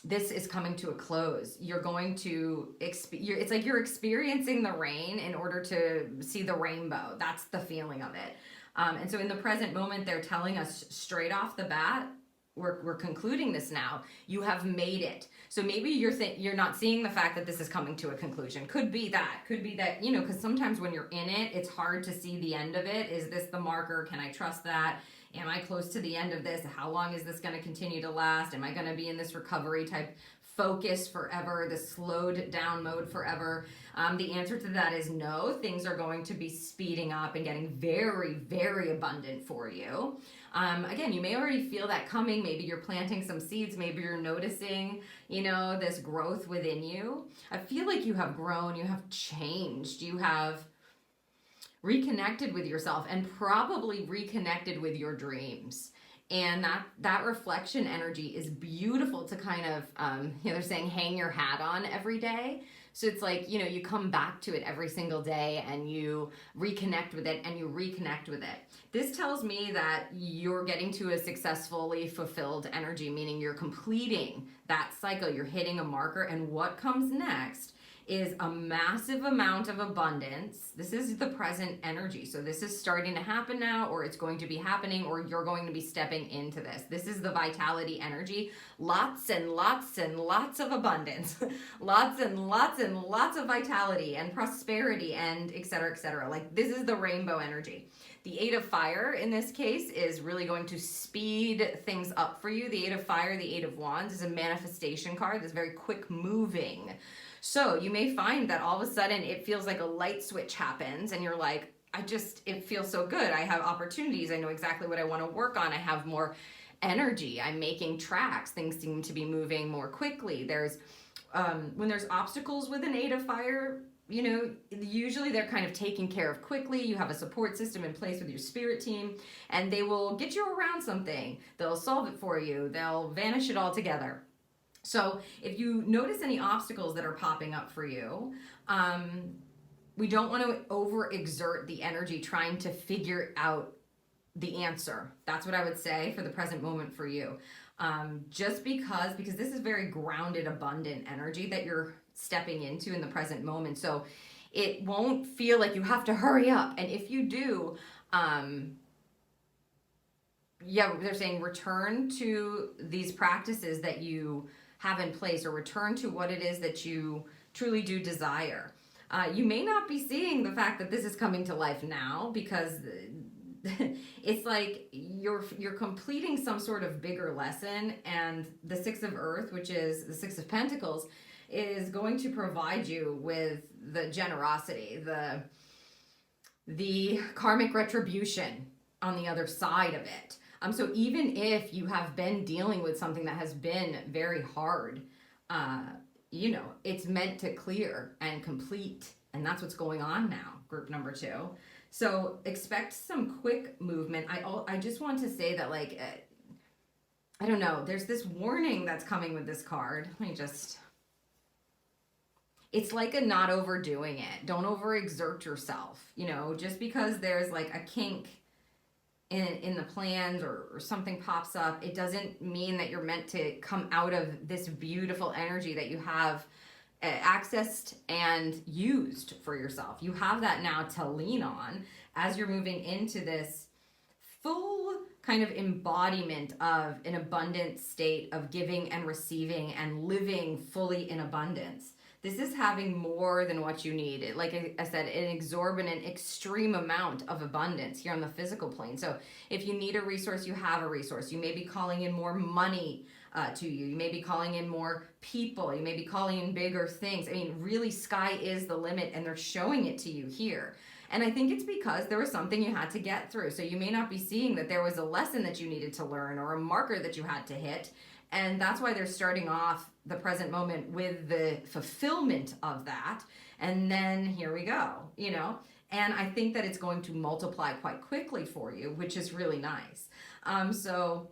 this is coming to a close. You're going to, it's like you're experiencing the rain in order to see the rainbow. That's the feeling of it. And so in the present moment, they're telling us straight off the bat, we're concluding this now. You have made it. So maybe you're not seeing the fact that this is coming to a conclusion. Could be that, you know, because sometimes when you're in it, it's hard to see the end of it. Is this the marker? Can I trust that? Am I close to the end of this? How long is this going to continue to last? Am I going to be in this recovery type focus forever, the slowed down mode forever? The answer to that is no. Things are going to be speeding up and getting very, very abundant for you. Again, you may already feel that coming. Maybe you're planting some seeds. Maybe you're noticing, you know, this growth within you. I feel like you have grown, you have changed, you have reconnected with yourself, and probably reconnected with your dreams. And that reflection energy is beautiful to kind of, you know, they're saying hang your hat on every day. So it's like, you know, you come back to it every single day and you reconnect with it and you reconnect with it. This tells me that you're getting to a successfully fulfilled energy, meaning you're completing that cycle, you're hitting a marker, and what comes next is a massive amount of abundance. This is the present energy. So this is starting to happen now, or it's going to be happening, or you're going to be stepping into this. This is the vitality energy. Lots and lots and lots of abundance. Lots and lots and lots of vitality and prosperity and et cetera, et cetera. Like, this is the rainbow energy. The Eight of Fire in this case is really going to speed things up for you. The Eight of Fire, the Eight of Wands, is a manifestation card that's very quick moving. So you may find that all of a sudden it feels like a light switch happens and you're like, it feels so good. I have opportunities. I know exactly what I want to work on. I have more energy. I'm making tracks. Things seem to be moving more quickly. There's, when there's obstacles with an Eight of Fire, you know, usually they're kind of taken care of quickly. You have a support system in place with your spirit team, and they will get you around something. They'll solve it for you. They'll vanish it all together. So if you notice any obstacles that are popping up for you, we don't want to overexert the energy trying to figure out the answer. That's what I would say for the present moment for you. Just because this is very grounded, abundant energy that you're stepping into in the present moment. So it won't feel like you have to hurry up. And if you do, they're saying return to these practices that you have in place, or return to what it is that you truly do desire. You may not be seeing the fact that this is coming to life now, because it's like you're completing some sort of bigger lesson, and the Six of Earth, which is the Six of Pentacles, is going to provide you with the generosity, the karmic retribution on the other side of it. So even if you have been dealing with something that has been very hard, you know, it's meant to clear and complete. And that's what's going on now, group number 2. So expect some quick movement. I just want to say that, like, I don't know, there's this warning that's coming with this card. It's like a not overdoing it. Don't overexert yourself. You know, just because there's like a kink in the plans or something pops up, it doesn't mean that you're meant to come out of this beautiful energy that you have accessed and used for yourself. You have that now to lean on as you're moving into this full kind of embodiment of an abundant state of giving and receiving and living fully in abundance. This is having more than what you need. Like I said, an exorbitant, extreme amount of abundance here on the physical plane. So if you need a resource, you have a resource. You may be calling in more money to you. You may be calling in more people. You may be calling in bigger things. I mean, really, sky is the limit, and they're showing it to you here. And I think it's because there was something you had to get through. So you may not be seeing that there was a lesson that you needed to learn or a marker that you had to hit. And that's why they're starting off the present moment with the fulfillment of that. And then here we go, you know? And I think that it's going to multiply quite quickly for you, which is really nice. So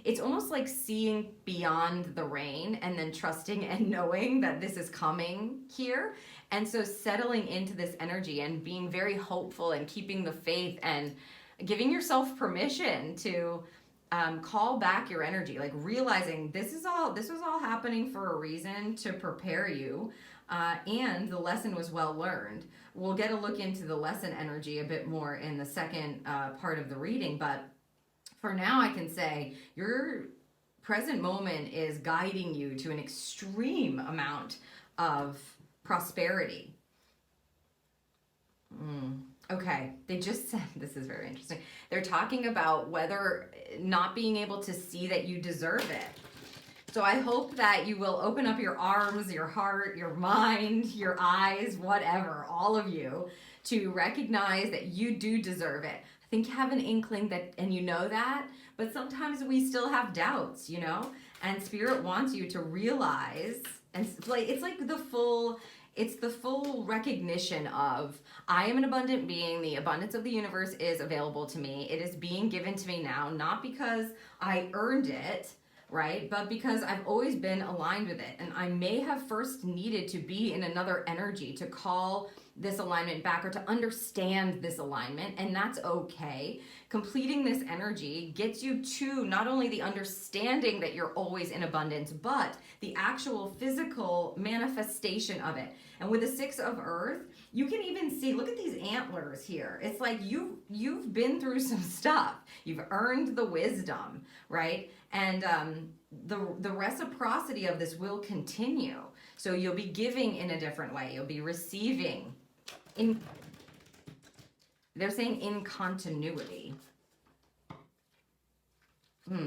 it's almost like seeing beyond the rain and then trusting and knowing that this is coming here. And so settling into this energy and being very hopeful and keeping the faith and giving yourself permission to call back your energy, like realizing this was all happening for a reason to prepare you, and the lesson was well learned. We'll get a look into the lesson energy a bit more in the second part of the reading, but for now I can say your present moment is guiding you to an extreme amount of prosperity. Okay, they just said, this is very interesting. They're talking about whether not being able to see that you deserve it. So I hope that you will open up your arms, your heart, your mind, your eyes, whatever, all of you, to recognize that you do deserve it. I think you have an inkling that, and you know that, but sometimes we still have doubts, you know? And Spirit wants you to realize, and it's like the full recognition of, I am an abundant being. The abundance of the universe is available to me. It is being given to me now, not because I earned it, right? But because I've always been aligned with it. And I may have first needed to be in another energy to call this alignment back or to understand this alignment, and that's okay. Completing this energy gets you to not only the understanding that you're always in abundance, but the actual physical manifestation of it. And with the 6 of Earth, you can even see, look at these antlers here. It's like you've been through some stuff. You've earned the wisdom, right? And the reciprocity of this will continue. So you'll be giving in a different way. You'll be receiving. They're saying in continuity. So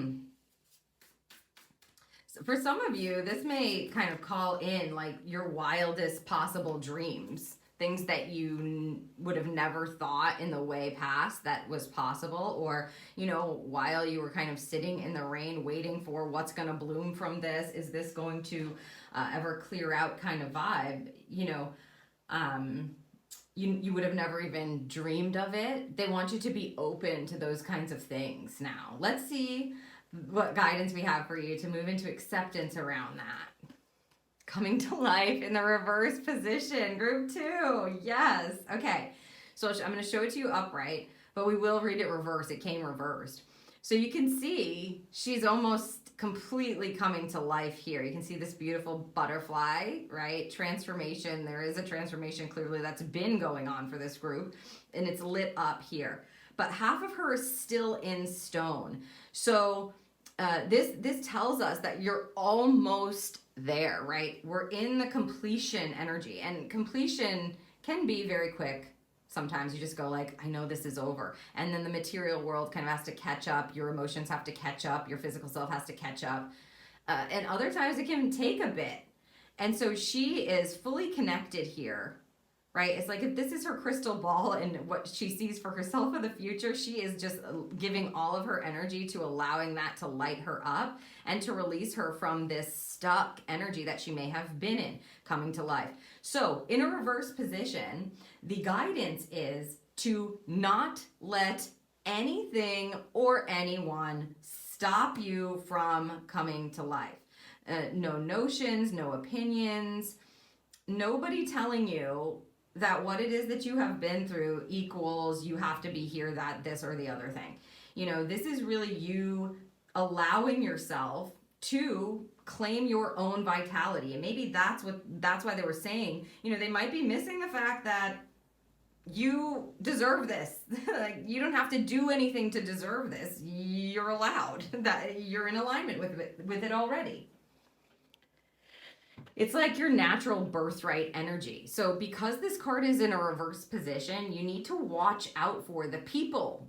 for some of you, this may kind of call in like your wildest possible dreams, things that you would have never thought in the way past that was possible, or, you know, while you were kind of sitting in the rain waiting for what's going to bloom from this, is this going to ever clear out kind of vibe, you know, you would have never even dreamed of it. They want you to be open to those kinds of things now. Let's see what guidance we have for you to move into acceptance around that. Coming to life in the reverse position, group 2. Yes. Okay. So I'm going to show it to you upright, but we will read it reverse. It came reversed. So you can see she's almost completely coming to life here. You can see this beautiful butterfly, right? Transformation. There is a transformation clearly that's been going on for this group, and it's lit up here. But half of her is still in stone. So this tells us that you're almost there, right? We're in the completion energy, and completion can be very quick. Sometimes you just go like, I know this is over. And then the material world kind of has to catch up. Your emotions have to catch up. Your physical self has to catch up. And other times it can take a bit. And so she is fully connected here, right? It's like if this is her crystal ball and what she sees for herself in the future, she is just giving all of her energy to allowing that to light her up and to release her from this stuck energy that she may have been in, coming to life. So in a reverse position, the guidance is to not let anything or anyone stop you from coming to life. No notions, no opinions, nobody telling you that what it is that you have been through equals you have to be here, that, this, or the other thing. You know, this is really you allowing yourself to claim your own vitality. And maybe that's why they were saying, you know, they might be missing the fact that you deserve this. Like, you don't have to do anything to deserve this. You're allowed. That you're in alignment with it already. It's like your natural birthright energy. So because this card is in a reverse position, you need to watch out for the people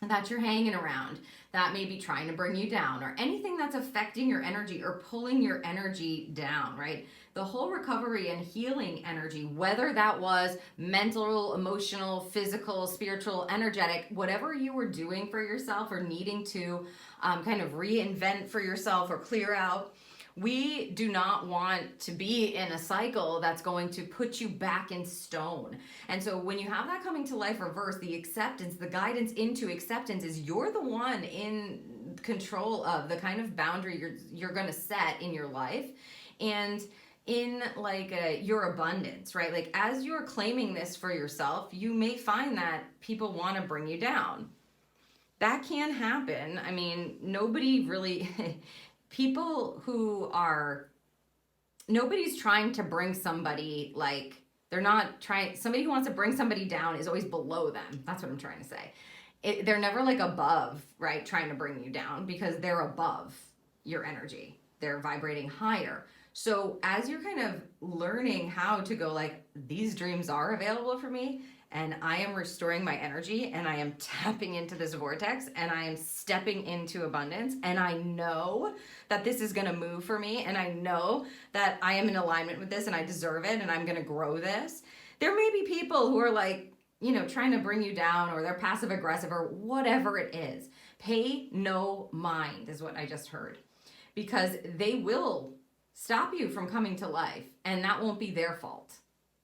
that you're hanging around that may be trying to bring you down, or anything that's affecting your energy or pulling your energy down, right? The whole recovery and healing energy, whether that was mental, emotional, physical, spiritual, energetic, whatever you were doing for yourself or needing to kind of reinvent for yourself or clear out, we do not want to be in a cycle that's going to put you back in stone. And so when you have that coming to life reverse, the acceptance, the guidance into acceptance is you're the one in control of the kind of boundary you're going to set in your life. And in like your abundance, right? Like as you're claiming this for yourself, you may find that people want to bring you down. That can happen. I mean, nobody really people who are, nobody's trying to bring somebody, like they're not trying, somebody who wants to bring somebody down is always below them. That's what I'm trying to say. They're never like above, right, trying to bring you down, because they're above your energy. They're vibrating higher. So as you're kind of learning how to go like, these dreams are available for me, and I am restoring my energy, and I am tapping into this vortex, and I am stepping into abundance, and I know that this is going to move for me, and I know that I am in alignment with this, and I deserve it, and I'm going to grow this. There may be people who are like, you know, trying to bring you down, or they're passive aggressive, or whatever it is. Pay no mind is what I just heard, because they will stop you from coming to life, and that won't be their fault,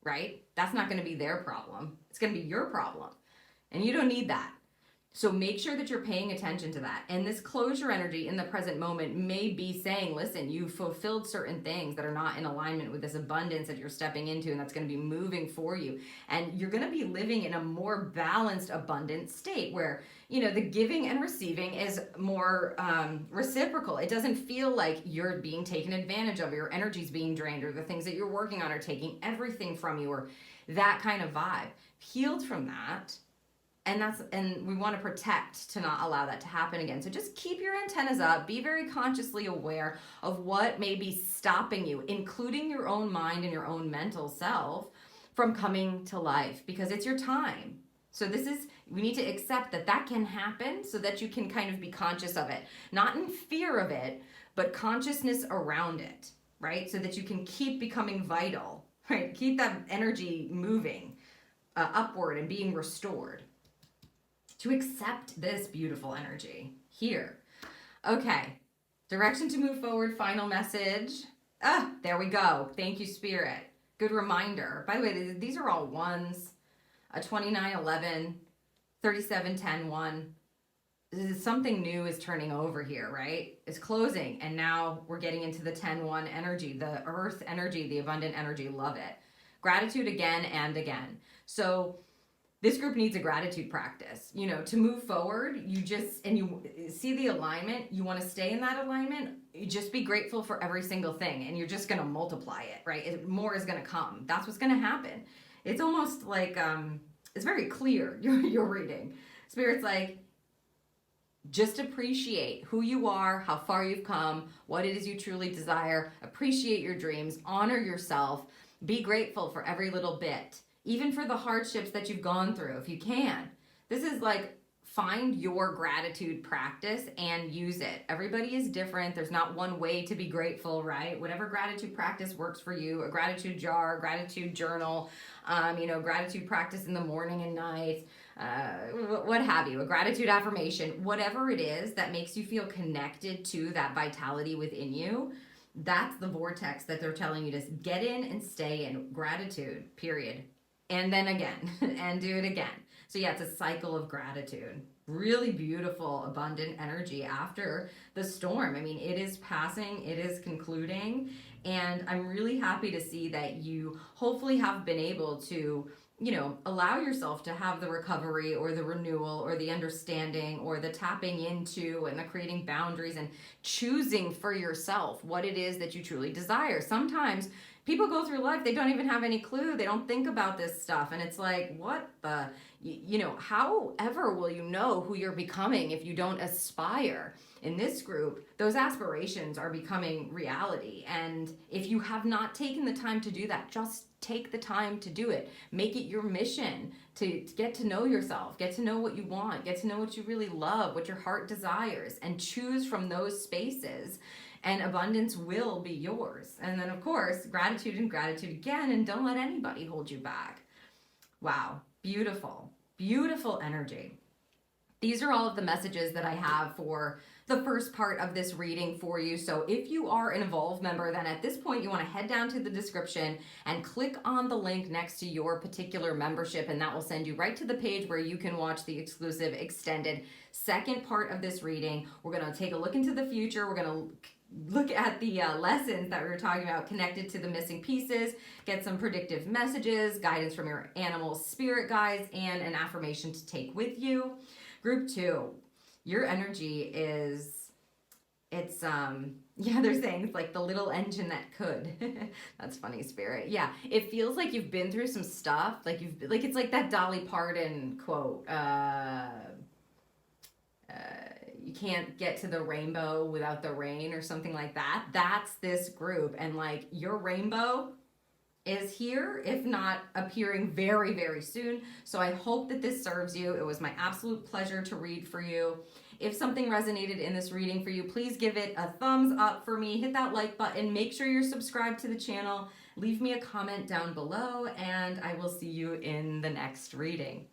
right? That's not going to be their problem. It's going to be your problem, and you don't need that. So make sure that you're paying attention to that. And this closure energy in the present moment may be saying, listen, you fulfilled certain things that are not in alignment with this abundance that you're stepping into, and that's going to be moving for you. And you're going to be living in a more balanced, abundant state where, you know, the giving and receiving is more reciprocal. It doesn't feel like you're being taken advantage of, or your energy's being drained, or the things that you're working on are taking everything from you, or that kind of vibe. Healed from that. And we want to protect to not allow that to happen again. So just keep your antennas up, be very consciously aware of what may be stopping you, including your own mind and your own mental self, from coming to life, because it's your time. So we need to accept that that can happen, so that you can kind of be conscious of it, not in fear of it, but consciousness around it, right? So that you can keep becoming vital, right? Keep that energy moving upward and being restored. To accept this beautiful energy here. Okay, direction to move forward, final message. There we go. Thank you, Spirit. Good reminder. By the way, these are all ones. A 2911, 3710 1. Something new is turning over here, right? It's closing, and now we're getting into the 10-1 energy, the earth energy, the abundant energy. Love it. Gratitude again and again. So this group needs a gratitude practice, you know, to move forward. You see the alignment, you want to stay in that alignment, you just be grateful for every single thing, and you're just going to multiply it, right? More is going to come. That's what's going to happen. It's almost like, it's very clear, you're reading. Spirit's like, just appreciate who you are, how far you've come, what it is you truly desire, appreciate your dreams, honor yourself, be grateful for every little bit. Even for the hardships that you've gone through, if you can. This is like, find your gratitude practice and use it. Everybody is different. There's not one way to be grateful, right? Whatever gratitude practice works for you, a gratitude jar, gratitude journal, gratitude practice in the morning and night, what have you, a gratitude affirmation, whatever it is that makes you feel connected to that vitality within you. That's the vortex that they're telling you to get in and stay in. Gratitude, period. And then again, and do it again. So yeah, it's a cycle of gratitude. Really beautiful, abundant energy after the storm. I mean, it is passing, it is concluding, and I'm really happy to see that you hopefully have been able to, you know, allow yourself to have the recovery, or the renewal, or the understanding, or the tapping into, and the creating boundaries, and choosing for yourself what it is that you truly desire. Sometimes people go through life, they don't even have any clue. They don't think about this stuff. And it's like, what the, however will you know who you're becoming if you don't aspire? in this group, those aspirations are becoming reality. And if you have not taken the time to do that, just take the time to do it. Make it your mission to get to know yourself, get to know what you want, get to know what you really love, what your heart desires, and choose from those spaces, and abundance will be yours. And then, of course, gratitude and gratitude again, and don't let anybody hold you back. Wow, beautiful, beautiful energy. These are all of the messages that I have for the first part of this reading for you. So if you are an Evolve member, then at this point you want to head down to the description and click on the link next to your particular membership, and that will send you right to the page where you can watch the exclusive extended second part of this reading. We're going to take a look into the future. We're going to look at the lessons that we were talking about connected to the missing pieces, get some predictive messages, guidance from your animal spirit guides, and an affirmation to take with you. Group 2, your energy is, it's, yeah, they're saying it's like the little engine that could. That's funny, Spirit. Yeah, it feels like you've been through some stuff, like it's like that Dolly Parton quote, you can't get to the rainbow without the rain, or something like that. That's this group, and like your rainbow is here, if not appearing very, very soon. So I hope that this serves you. It was my absolute pleasure to read for you. If something resonated in this reading for you, please give it a thumbs up for me. Hit that like button. Make sure you're subscribed to the channel. Leave me a comment down below, and I will see you in the next reading.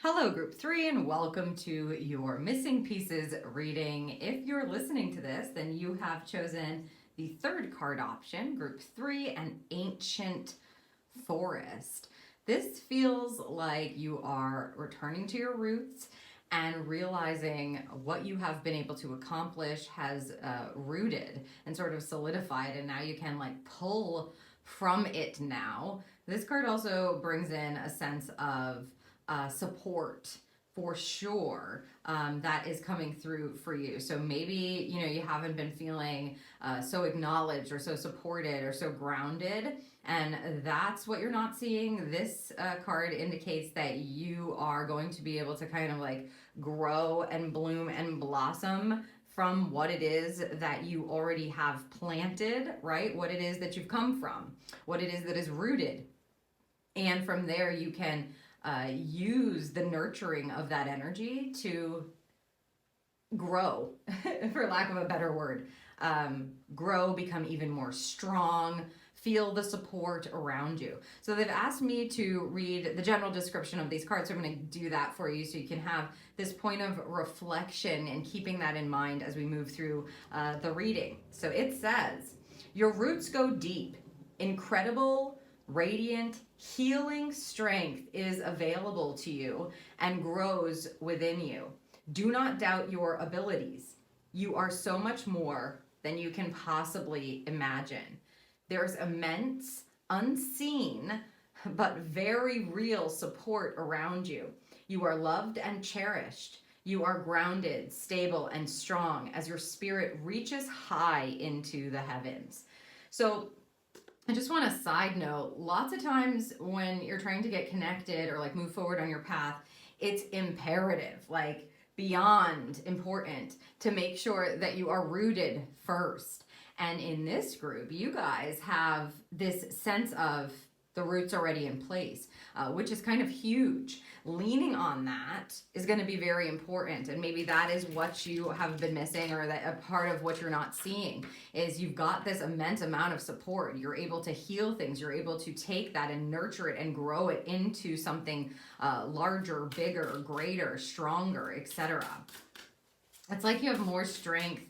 Hello, Group 3, and welcome to your Missing Pieces reading. If you're listening to this, then you have chosen the third card option, Group 3, an Ancient Forest. This feels like you are returning to your roots and realizing what you have been able to accomplish has rooted and sort of solidified, and now you can like pull from it now. This card also brings in a sense of support for sure, that is coming through for you. So maybe, you know, you haven't been feeling so acknowledged or so supported or so grounded, and that's what you're not seeing. This card indicates that you are going to be able to kind of like grow and bloom and blossom from what it is that you already have planted, right? What it is that you've come from, what it is that is rooted. And from there you can use the nurturing of that energy to grow, for lack of a better word. Grow, become even more strong, feel the support around you. So they've asked me to read the general description of these cards, so I'm going to do that for you so you can have this point of reflection and keeping that in mind as we move through the reading. So it says, your roots go deep, incredible, radiant, healing strength is available to you and grows within you. Do not doubt your abilities. You are so much more than you can possibly imagine. There's immense, unseen, but very real support around you. You are loved and cherished. You are grounded, stable, and strong as your spirit reaches high into the heavens. So I just want to side note, lots of times when you're trying to get connected or like move forward on your path, it's imperative, like beyond important, to make sure that you are rooted first. And in this group, you guys have this sense of the roots already in place, which is kind of huge. Leaning on that is going to be very important, and maybe that is what you have been missing, or that a part of what you're not seeing is you've got this immense amount of support. You're able to heal things. You're able to take that and nurture it and grow it into something larger, bigger, greater, stronger, etc. It's like you have more strength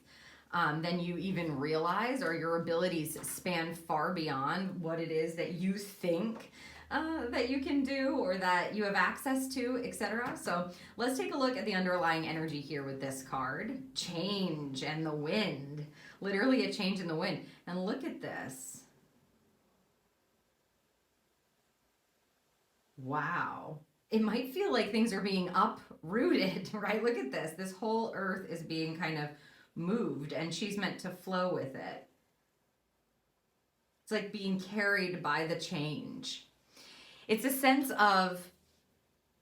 than you even realize, or your abilities span far beyond what it is that you think that you can do or that you have access to, etc. So let's take a look at the underlying energy here with this card. Change and the wind. Literally a change in the wind. And look at this. Wow. It might feel like things are being uprooted, right? Look at this. This whole earth is being kind of moved, and she's meant to flow with it. It's like being carried by the change. It's a sense of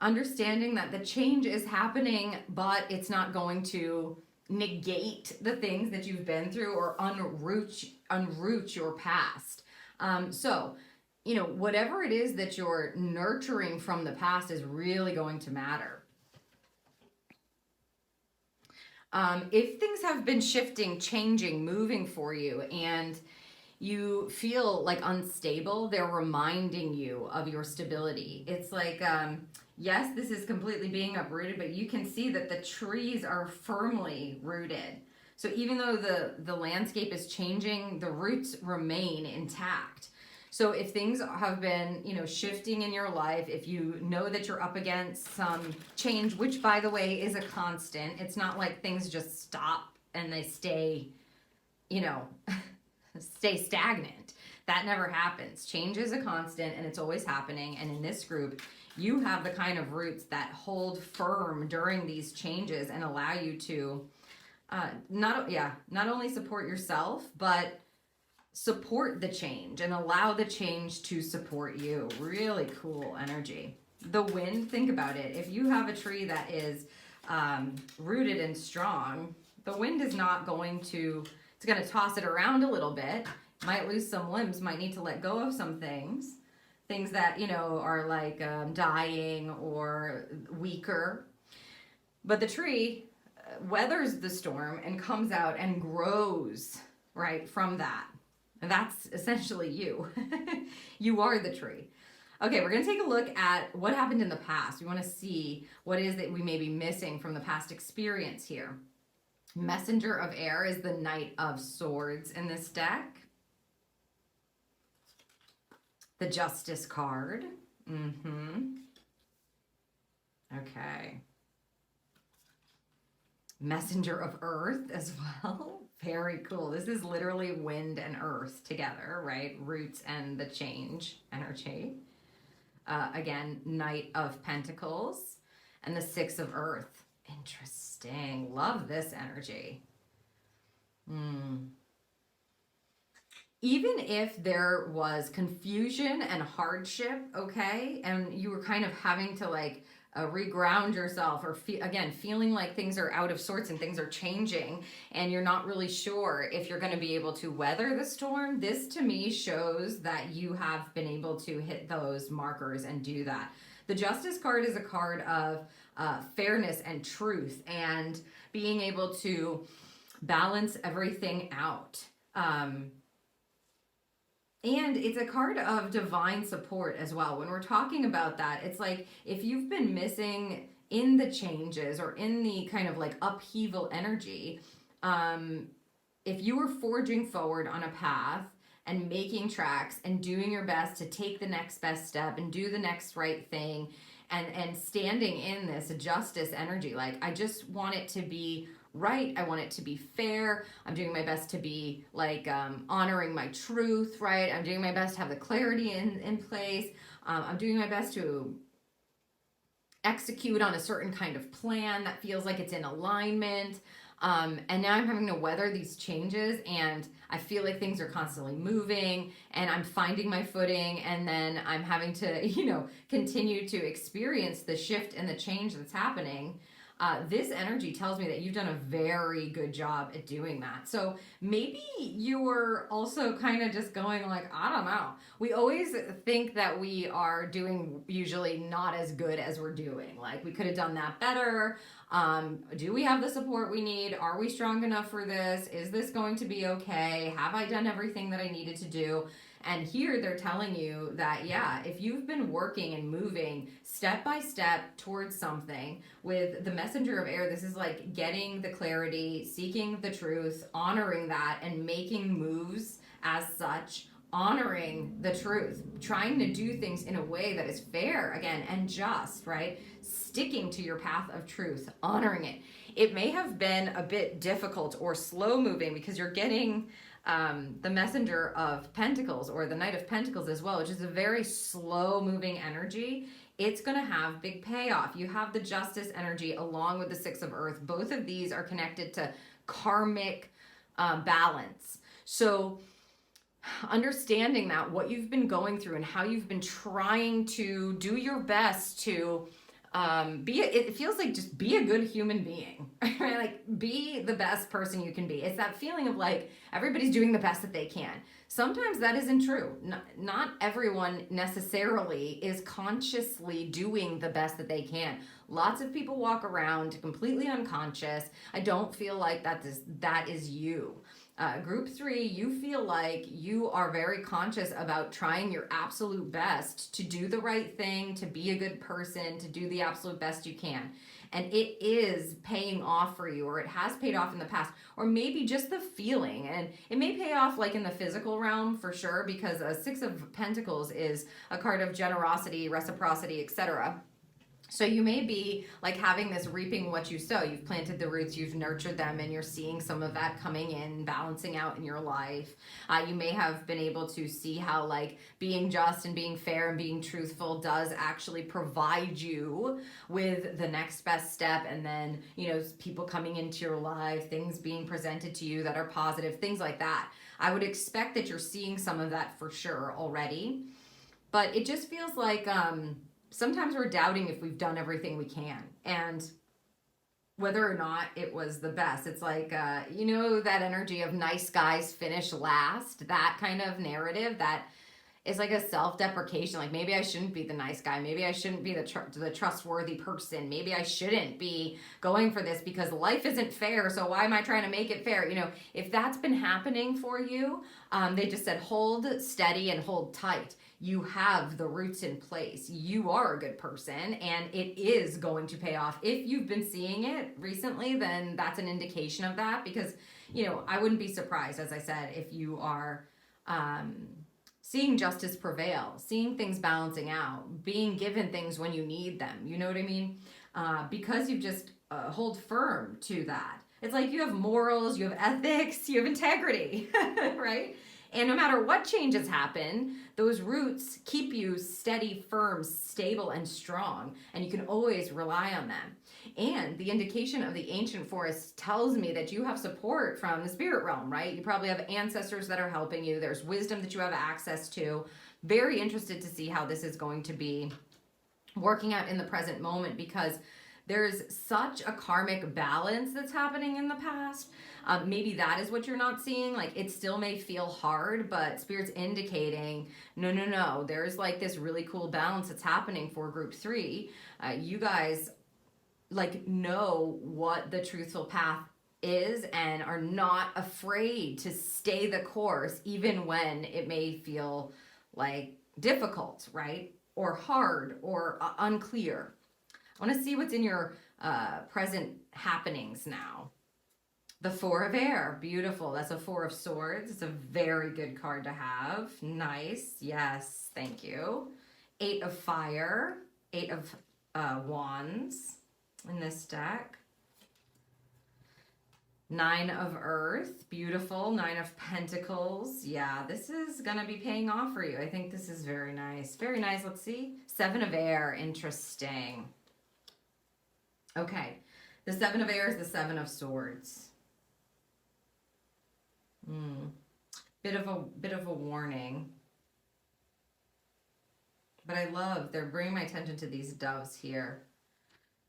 understanding that the change is happening, but it's not going to negate the things that you've been through or unroot your past. So, whatever it is that you're nurturing from the past is really going to matter. If things have been shifting, changing, moving for you, and you feel like unstable, they're reminding you of your stability. It's like, yes, this is completely being uprooted, but you can see that the trees are firmly rooted. So even though the landscape is changing, the roots remain intact. So if things have been, shifting in your life, if you know that you're up against some change, which by the way is a constant, it's not like things just stop and they stay, stay stagnant. That never happens. Change is a constant and it's always happening. And in this group, you have the kind of roots that hold firm during these changes and allow you to not only support yourself, but support the change and allow the change to support you. Really cool energy. The wind, think about it. If you have a tree that is rooted and strong, the wind is not going to, it's going to toss it around a little bit, might lose some limbs, might need to let go of some things that, are like dying or weaker. But the tree weathers the storm and comes out and grows, right, from that. And that's essentially you. You are the tree. Okay, we're going to take a look at what happened in the past. We want to see what it is that we may be missing from the past experience here. Messenger of Air is the Knight of Swords in this deck. The Justice card. Okay. Messenger of Earth as well. Very cool. This is literally wind and earth together, right? Roots and the change energy. Again, Knight of Pentacles and the Six of Earth. Interesting. Love this energy. Even if there was confusion and hardship, okay, and you were kind of having to like reground yourself or feeling like things are out of sorts and things are changing and you're not really sure if you're going to be able to weather the storm, this to me shows that you have been able to hit those markers and do that. The Justice card is a card of fairness and truth and being able to balance everything out. And it's a card of divine support as well. When we're talking about that, it's like if you've been missing in the changes or in the kind of like upheaval energy, if you were forging forward on a path and making tracks and doing your best to take the next best step and do the next right thing and standing in this justice energy, like I just want it to be right. I want it to be fair. I'm doing my best to be like honoring my truth, right? I'm doing my best to have the clarity in place. I'm doing my best to execute on a certain kind of plan that feels like it's in alignment. And now I'm having to weather these changes and I feel like things are constantly moving and I'm finding my footing and then I'm having to, continue to experience the shift and the change that's happening. This energy tells me that you've done a very good job at doing that. So maybe you were also kind of just going like, I don't know. We always think that we are doing usually not as good as we're doing. Like we could have done that better. Do we have the support we need? Are we strong enough for this? Is this going to be okay? Have I done everything that I needed to do? And here they're telling you that, yeah, if you've been working and moving step by step towards something with the Messenger of Air, this is like getting the clarity, seeking the truth, honoring that, and making moves as such, honoring the truth, trying to do things in a way that is fair, again, and just, right? Sticking to your path of truth, honoring it. It may have been a bit difficult or slow moving because you're getting the Messenger of Pentacles or the Knight of Pentacles as well, which is a very slow moving energy. It's going to have big payoff. You have the Justice energy along with the Six of Earth. Both of these are connected to karmic balance. So understanding that what you've been going through and how you've been trying to do your best to It feels like just be a good human being, right? Like be the best person you can be. It's that feeling of like everybody's doing the best that they can. Sometimes that isn't true. Not everyone necessarily is consciously doing the best that they can. Lots of people walk around completely unconscious. I don't feel like that is you. Group 3, you feel like you are very conscious about trying your absolute best to do the right thing, to be a good person, to do the absolute best you can. And it is paying off for you, or it has paid off in the past, or maybe just the feeling. And it may pay off like in the physical realm for sure, because a 6 of Pentacles is a card of generosity, reciprocity, etc. So you may be like having this reaping what you sow. You've planted the roots, you've nurtured them, and you're seeing some of that coming in, balancing out in your life. You may have been able to see how like being just and being fair and being truthful does actually provide you with the next best step. And then, people coming into your life, things being presented to you that are positive, things like that. I would expect that you're seeing some of that for sure already. But it just feels like, sometimes we're doubting if we've done everything we can and whether or not it was the best. It's like, that energy of nice guys finish last, that kind of narrative that is like a self-deprecation. Like maybe I shouldn't be the nice guy. Maybe I shouldn't be the trustworthy person. Maybe I shouldn't be going for this because life isn't fair. So why am I trying to make it fair? If that's been happening for you, they just said hold steady and hold tight. You have the roots in place. You are a good person and it is going to pay off. If you've been seeing it recently, then that's an indication of that, because, I wouldn't be surprised, as I said, if you are seeing justice prevail, seeing things balancing out, being given things when you need them. You know what I mean? Because you just hold firm to that. It's like you have morals, you have ethics, you have integrity, right? And no matter what changes happen, those roots keep you steady, firm, stable, and strong, and you can always rely on them. And the indication of the ancient forest tells me that you have support from the spirit realm, right? You probably have ancestors that are helping you. There's wisdom that you have access to. Very interested to see how this is going to be working out in the present moment, because there's such a karmic balance that's happening in the past. Maybe that is what you're not seeing. Like it still may feel hard, but Spirit's indicating, no. There's like this really cool balance that's happening for group 3. You guys like know what the truthful path is and are not afraid to stay the course, even when it may feel like difficult, right? Or hard or unclear. I want to see what's in your present happenings now. The 4 of Air, beautiful. That's a 4 of Swords. It's a very good card to have. Nice, yes, thank you. 8 of Fire, 8 of Wands in this deck. 9 of Earth, beautiful. 9 of Pentacles. Yeah, this is going to be paying off for you. I think this is very nice. Very nice. Let's see. 7 of Air, interesting. Okay, the 7 of Air is the 7 of Swords. Bit of a warning. But I love, they're bringing my attention to these doves here.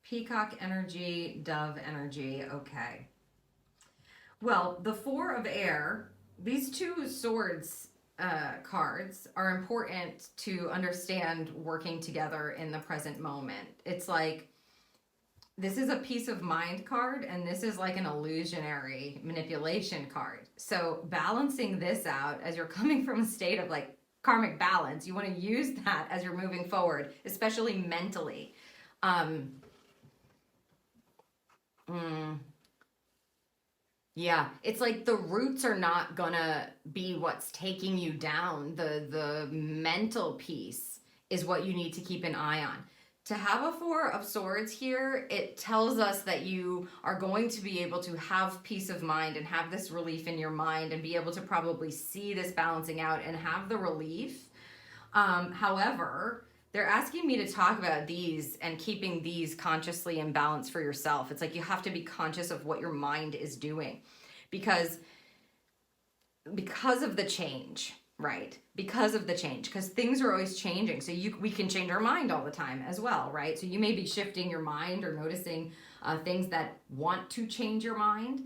Peacock energy, dove energy, okay. Well, the 4 of Air, these 2 swords cards are important to understand working together in the present moment. It's like, this is a peace of mind card, and this is like an illusionary manipulation card. So balancing this out as you're coming from a state of like karmic balance, you want to use that as you're moving forward, especially mentally. Yeah, it's like the roots are not gonna be what's taking you down. The mental piece is what you need to keep an eye on. To have a 4 of Swords here, it tells us that you are going to be able to have peace of mind and have this relief in your mind and be able to probably see this balancing out and have the relief. However, they're asking me to talk about these and keeping these consciously in balance for yourself. It's like you have to be conscious of what your mind is doing because of the change, right? Because of the change, because things are always changing. So we can change our mind all the time as well, right? So you may be shifting your mind or noticing things that want to change your mind.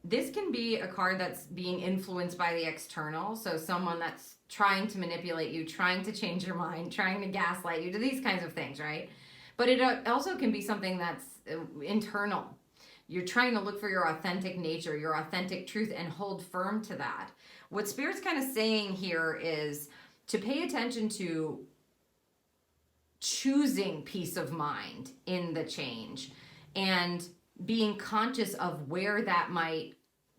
This can be a card that's being influenced by the external. So someone that's trying to manipulate you, trying to change your mind, trying to gaslight you, to these kinds of things, right? But it also can be something that's internal. You're trying to look for your authentic nature, your authentic truth, and hold firm to that. What Spirit's kind of saying here is to pay attention to choosing peace of mind in the change and being conscious of where that might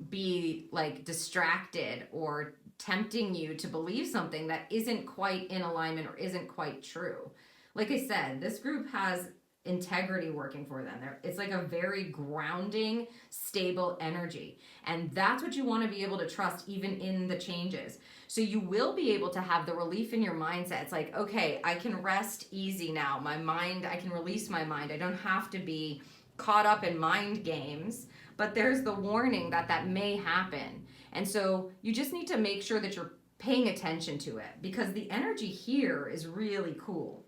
be like distracted or tempting you to believe something that isn't quite in alignment or isn't quite true. Like I said, this group has integrity working for them. It's like a very grounding, stable energy. And that's what you want to be able to trust even in the changes. So you will be able to have the relief in your mindset. It's like, okay, I can rest easy now. My mind, I can release my mind. I don't have to be caught up in mind games, but there's the warning that that may happen. And so you just need to make sure that you're paying attention to it, because the energy here is really cool.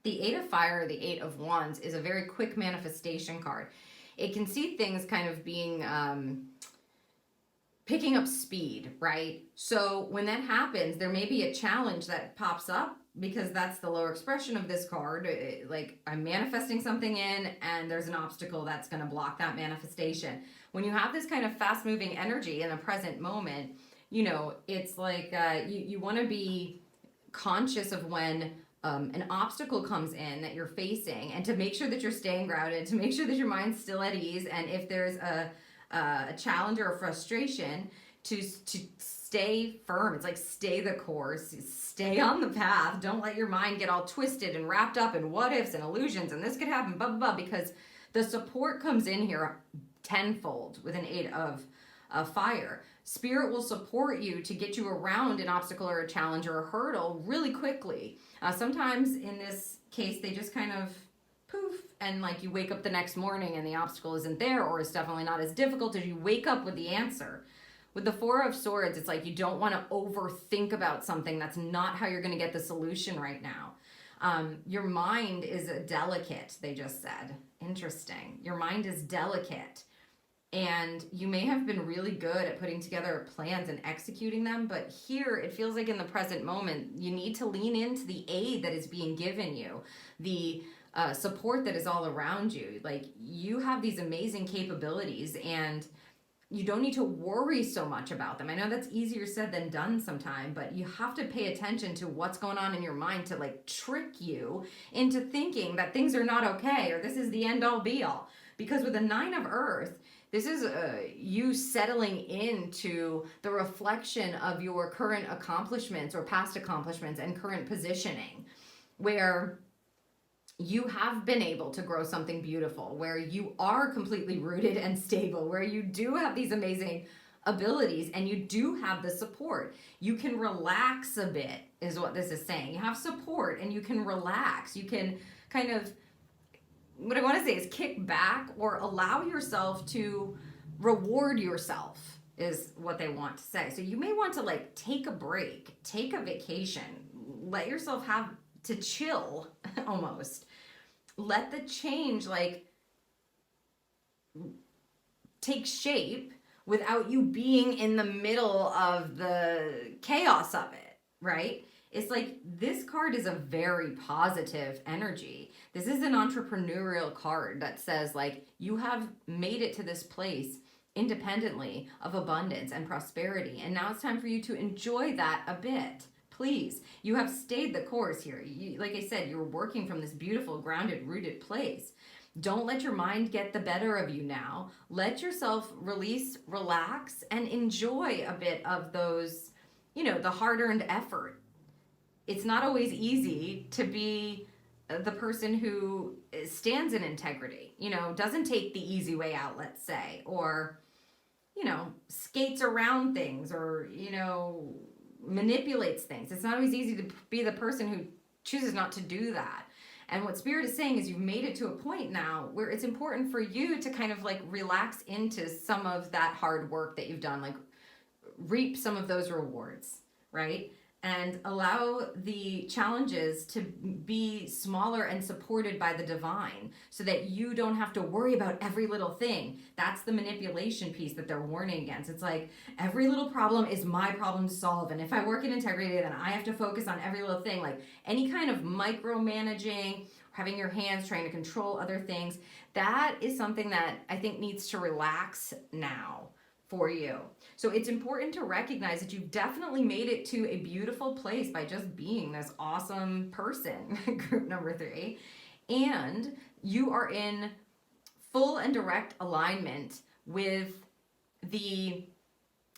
The Eight of Fire, the Eight of Wands, is a very quick manifestation card. It can see things kind of being, picking up speed, right? So when that happens, there may be a challenge that pops up, because that's the lower expression of this card. Like, I'm manifesting something in, and there's an obstacle that's going to block that manifestation. When you have this kind of fast-moving energy in the present moment, you know, it's like you want to be conscious of when an obstacle comes in that you're facing, and to make sure that you're staying grounded, to make sure that your mind's still at ease, and if there's a challenge or a frustration, to stay firm. It's like, stay the course, stay on the path. Don't let your mind get all twisted and wrapped up in what ifs and illusions, and this could happen, blah, blah, blah, because the support comes in here tenfold with an Eight of Fire. Spirit will support you to get you around an obstacle or a challenge or a hurdle really quickly. Sometimes in this case, they just kind of poof, and like you wake up the next morning and the obstacle isn't there, or it's definitely not as difficult as you wake up with the answer. With the Four of Swords, it's like you don't want to overthink about something. That's not how you're going to get the solution right now. Your mind is delicate, they just said. Interesting. Your mind is delicate. And you may have been really good at putting together plans and executing them, but here it feels like in the present moment, you need to lean into the aid that is being given you, the support that is all around you. Like, you have these amazing capabilities, and you don't need to worry so much about them. I know that's easier said than done sometimes, but you have to pay attention to what's going on in your mind to like trick you into thinking that things are not okay, or this is the end all be all. Because with the Nine of Earth, this is you settling into the reflection of your current accomplishments or past accomplishments and current positioning, where you have been able to grow something beautiful, where you are completely rooted and stable, where you do have these amazing abilities and you do have the support. You can relax a bit, is what this is saying. You have support and you can relax. You can kind of, what I want to say is kick back or allow yourself to reward yourself, is what they want to say. So you may want to like take a break, take a vacation, let yourself have to chill almost. Let the change like take shape without you being in the middle of the chaos of it, right? It's like, this card is a very positive energy. This is an entrepreneurial card that says like, you have made it to this place independently of abundance and prosperity, and now it's time for you to enjoy that a bit. Please, you have stayed the course here. Like I said, you're working from this beautiful, grounded, rooted place. Don't let your mind get the better of you now. Let yourself release, relax, and enjoy a bit of those, you know, the hard-earned effort. It's not always easy to be the person who stands in integrity, you know, doesn't take the easy way out, let's say, or, you know, skates around things, or, you know, manipulates things. It's not always easy to be the person who chooses not to do that. And what Spirit is saying is you've made it to a point now where it's important for you to kind of like relax into some of that hard work that you've done, like reap some of those rewards. right? And allow the challenges to be smaller and supported by the divine so that you don't have to worry about every little thing. That's the manipulation piece that they're warning against. It's like every little problem is my problem to solve. And if I work in integrity, then I have to focus on every little thing. Like any kind of micromanaging, having your hands trying to control other things, that is something that I think needs to relax now for you. So it's important to recognize that you've definitely made it to a beautiful place by just being this awesome person, group number 3. And you are in full and direct alignment with the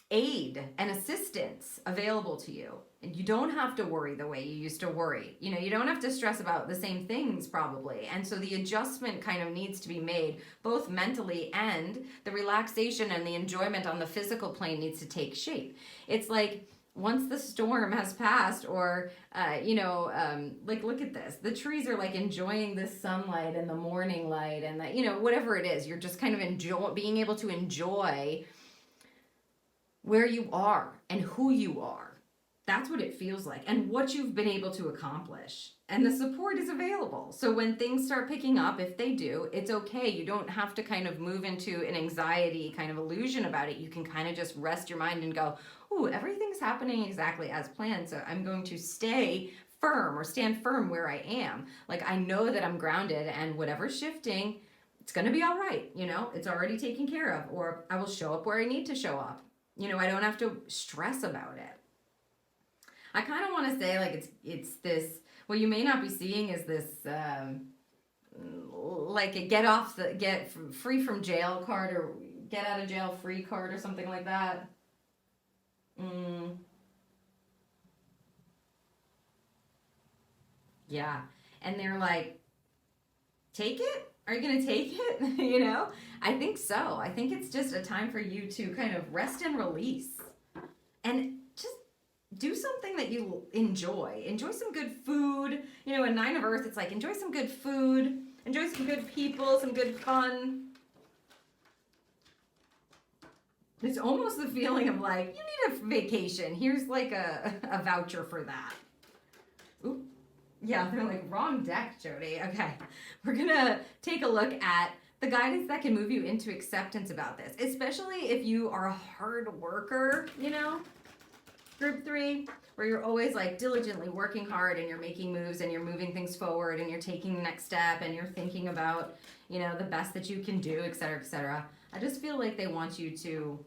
aid and assistance available to you. And you don't have to worry the way you used to worry. You know, you don't have to stress about the same things probably. And so the adjustment kind of needs to be made both mentally, and the relaxation and the enjoyment on the physical plane needs to take shape. It's like once the storm has passed, or, like look at this. The trees are like enjoying the sunlight and the morning light and the, whatever it is, you're just kind of being able to enjoy where you are and who you are. That's what it feels like, and what you've been able to accomplish. And the support is available. So when things start picking up, if they do, it's okay. You don't have to kind of move into an anxiety kind of illusion about it. You can kind of just rest your mind and go, ooh, everything's happening exactly as planned. So I'm going to stay firm or stand firm where I am. Like I know that I'm grounded, and whatever's shifting, it's going to be all right. It's already taken care of, or I will show up where I need to show up. I don't have to stress about it. I kind of want to say like it's this, what you may not be seeing is this like a get free from jail card, or get out of jail free card, or something like that. Yeah. And they're like, take it? Are you going to take it? I think so. I think it's just a time for you to kind of rest and release. And just do something that you enjoy. Enjoy some good food. In 9 of Earth, it's like enjoy some good food, enjoy some good people, some good fun. It's almost the feeling of like, you need a vacation. Here's like a voucher for that. Ooh. Yeah, they're like, wrong deck, Jodie. Okay, we're gonna take a look at the guidance that can move you into acceptance about this, especially if you are a hard worker, Group 3, where you're always like diligently working hard, and you're making moves, and you're moving things forward, and you're taking the next step, and you're thinking about, the best that you can do, et cetera, et cetera. I just feel like they want you to,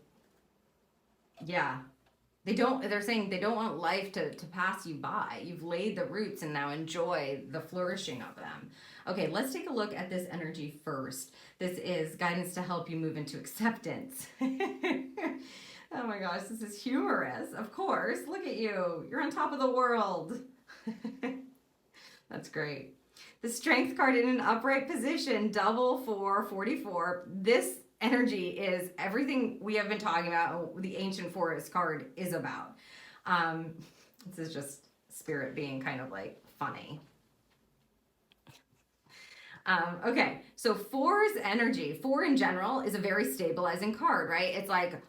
they're saying they don't want life to pass you by. You've laid the roots, and now enjoy the flourishing of them. Okay, let's take a look at this energy first. This is guidance to help you move into acceptance. Oh my gosh, this is humorous. Of course, look at you. You're on top of the world. That's great. The Strength card in an upright position, double 444. This energy is everything we have been talking about, the Ancient Forest card is about. This is just spirit being kind of like funny. Okay, so 4's energy, 4 in general is a very stabilizing card, right? It's like,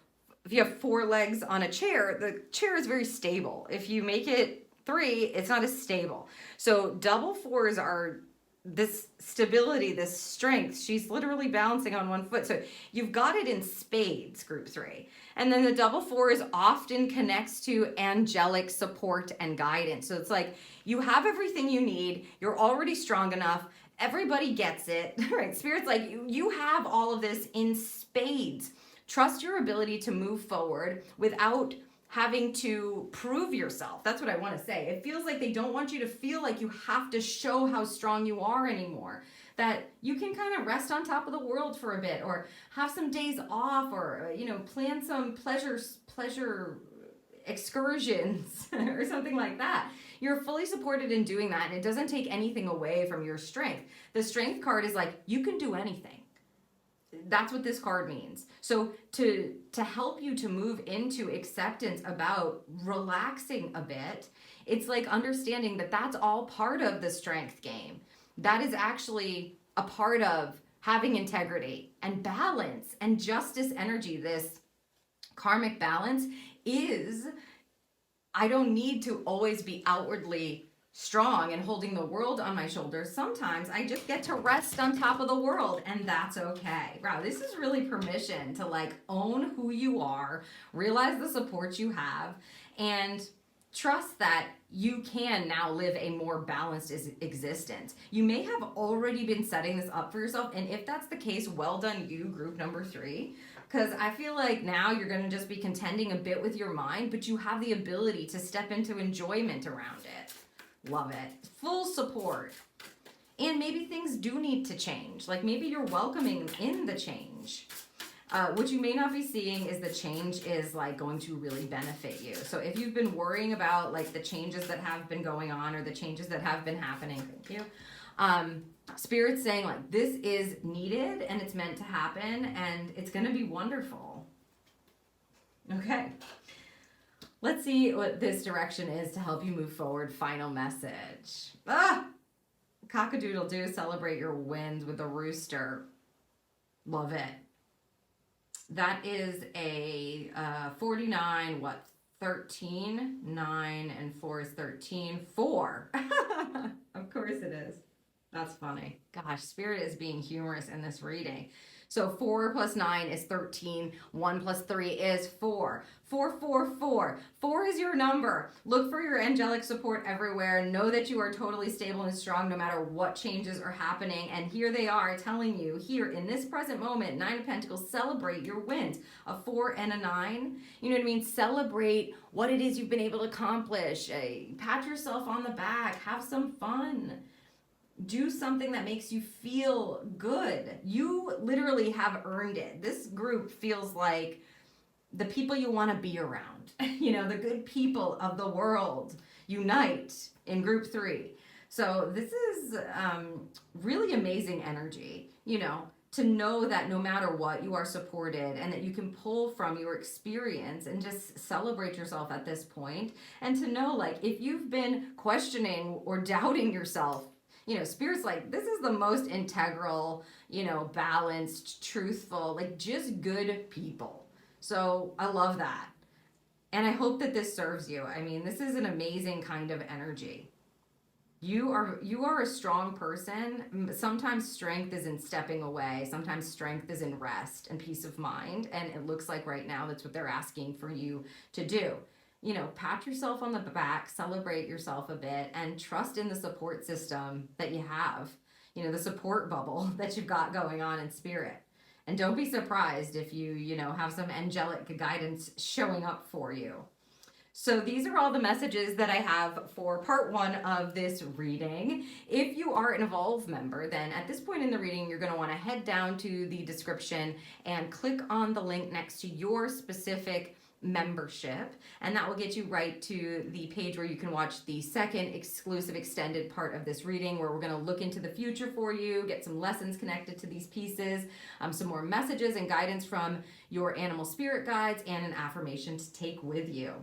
if you have 4 legs on a chair, the chair is very stable. If you make it 3, it's not as stable. So double 4s are this stability, this strength. She's literally balancing on one foot. So you've got it in spades, group 3. And then the double 4s often connects to angelic support and guidance. So it's like you have everything you need. You're already strong enough. Everybody gets it, right? Spirit's like, you have all of this in spades. Trust your ability to move forward without having to prove yourself. That's what I want to say. It feels like they don't want you to feel like you have to show how strong you are anymore. That you can kind of rest on top of the world for a bit, or have some days off, or plan some pleasure excursions or something like that. You're fully supported in doing that, and it doesn't take anything away from your strength. The Strength card is like, you can do anything. That's what this card means. So to help you to move into acceptance about relaxing a bit, it's like understanding that that's all part of the strength game. That is actually a part of having integrity and balance and justice energy. This karmic balance is I don't need to always be outwardly strong and holding the world on my shoulders. Sometimes I just get to rest on top of the world, and that's okay. Wow, this is really permission to like own who you are, realize the support you have, and trust that you can now live a more balanced existence. You may have already been setting this up for yourself, and if that's the case, well done you, group number 3. Because I feel like now you're going to just be contending a bit with your mind, but you have the ability to step into enjoyment around it. Love it. Full support. And maybe things do need to change. Like maybe you're welcoming in the change. What you may not be seeing is the change is like going to really benefit you. So if you've been worrying about like the changes that have been going on or the changes that have been happening, thank you. Spirit's saying like this is needed and it's meant to happen and it's going to be wonderful. Okay. Let's see what this direction is to help you move forward. Final message. Cock-a-doodle-doo, celebrate your wins with a rooster. Love it. That is a 49, 13? 9 and 4 is 13. 4. Of course it is. That's funny. Gosh, Spirit is being humorous in this reading. So 4 plus 9 is 13. 1 plus 3 is 4. 4, 4, 4. 4 is your number. Look for your angelic support everywhere. Know that you are totally stable and strong no matter what changes are happening. And here they are telling you here in this present moment, 9 of Pentacles, celebrate your wins. A 4 and a 9. You know what I mean? Celebrate what it is you've been able to accomplish. Pat yourself on the back. Have some fun. Do something that makes you feel good. You literally have earned it. This group feels like the people you want to be around. You know, the good people of the world unite in group 3. So this is really amazing energy, you know, to know that no matter what, you are supported and that you can pull from your experience and just celebrate yourself at this point. And to know, like, if you've been questioning or doubting yourself, you know, Spirit's like, this is the most integral, you know, balanced, truthful, like just good people. So I love that. And I hope that this serves you. I mean, this is an amazing kind of energy. You are a strong person. Sometimes strength is in stepping away. Sometimes strength is in rest and peace of mind. And it looks like right now that's what they're asking for you to do. You know, pat yourself on the back, celebrate yourself a bit, and trust in the support system that you have. You know, the support bubble that you've got going on in Spirit. And don't be surprised if you know, have some angelic guidance showing up for you. So these are all the messages that I have for part 1 of this reading. If you are an Evolve member, then at this point in the reading, you're going to want to head down to the description and click on the link next to your specific membership, and that will get you right to the page where you can watch the second exclusive extended part of this reading, where we're going to look into the future for you, get some lessons connected to these pieces, some more messages and guidance from your animal spirit guides, and an affirmation to take with you.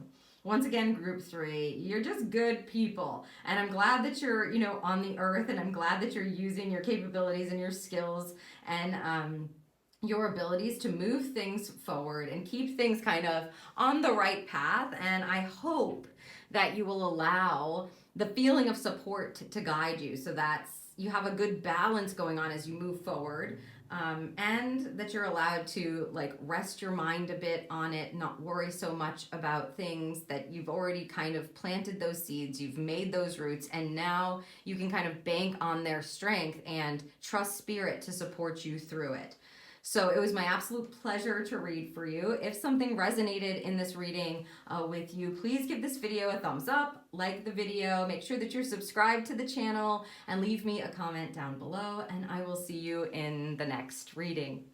Once again, group 3, you're just good people, and I'm glad that you're, you know, on the earth, and I'm glad that you're using your capabilities and your skills and your abilities to move things forward and keep things kind of on the right path. And I hope that you will allow the feeling of support to guide you, so that you have a good balance going on as you move forward, and that you're allowed to like rest your mind a bit on it, not worry so much about things, that you've already kind of planted those seeds, you've made those roots, and now you can kind of bank on their strength and trust Spirit to support you through it. So it was my absolute pleasure to read for you. If something resonated in this reading with you, please give this video a thumbs up, like the video, make sure that you're subscribed to the channel, and leave me a comment down below, and I will see you in the next reading.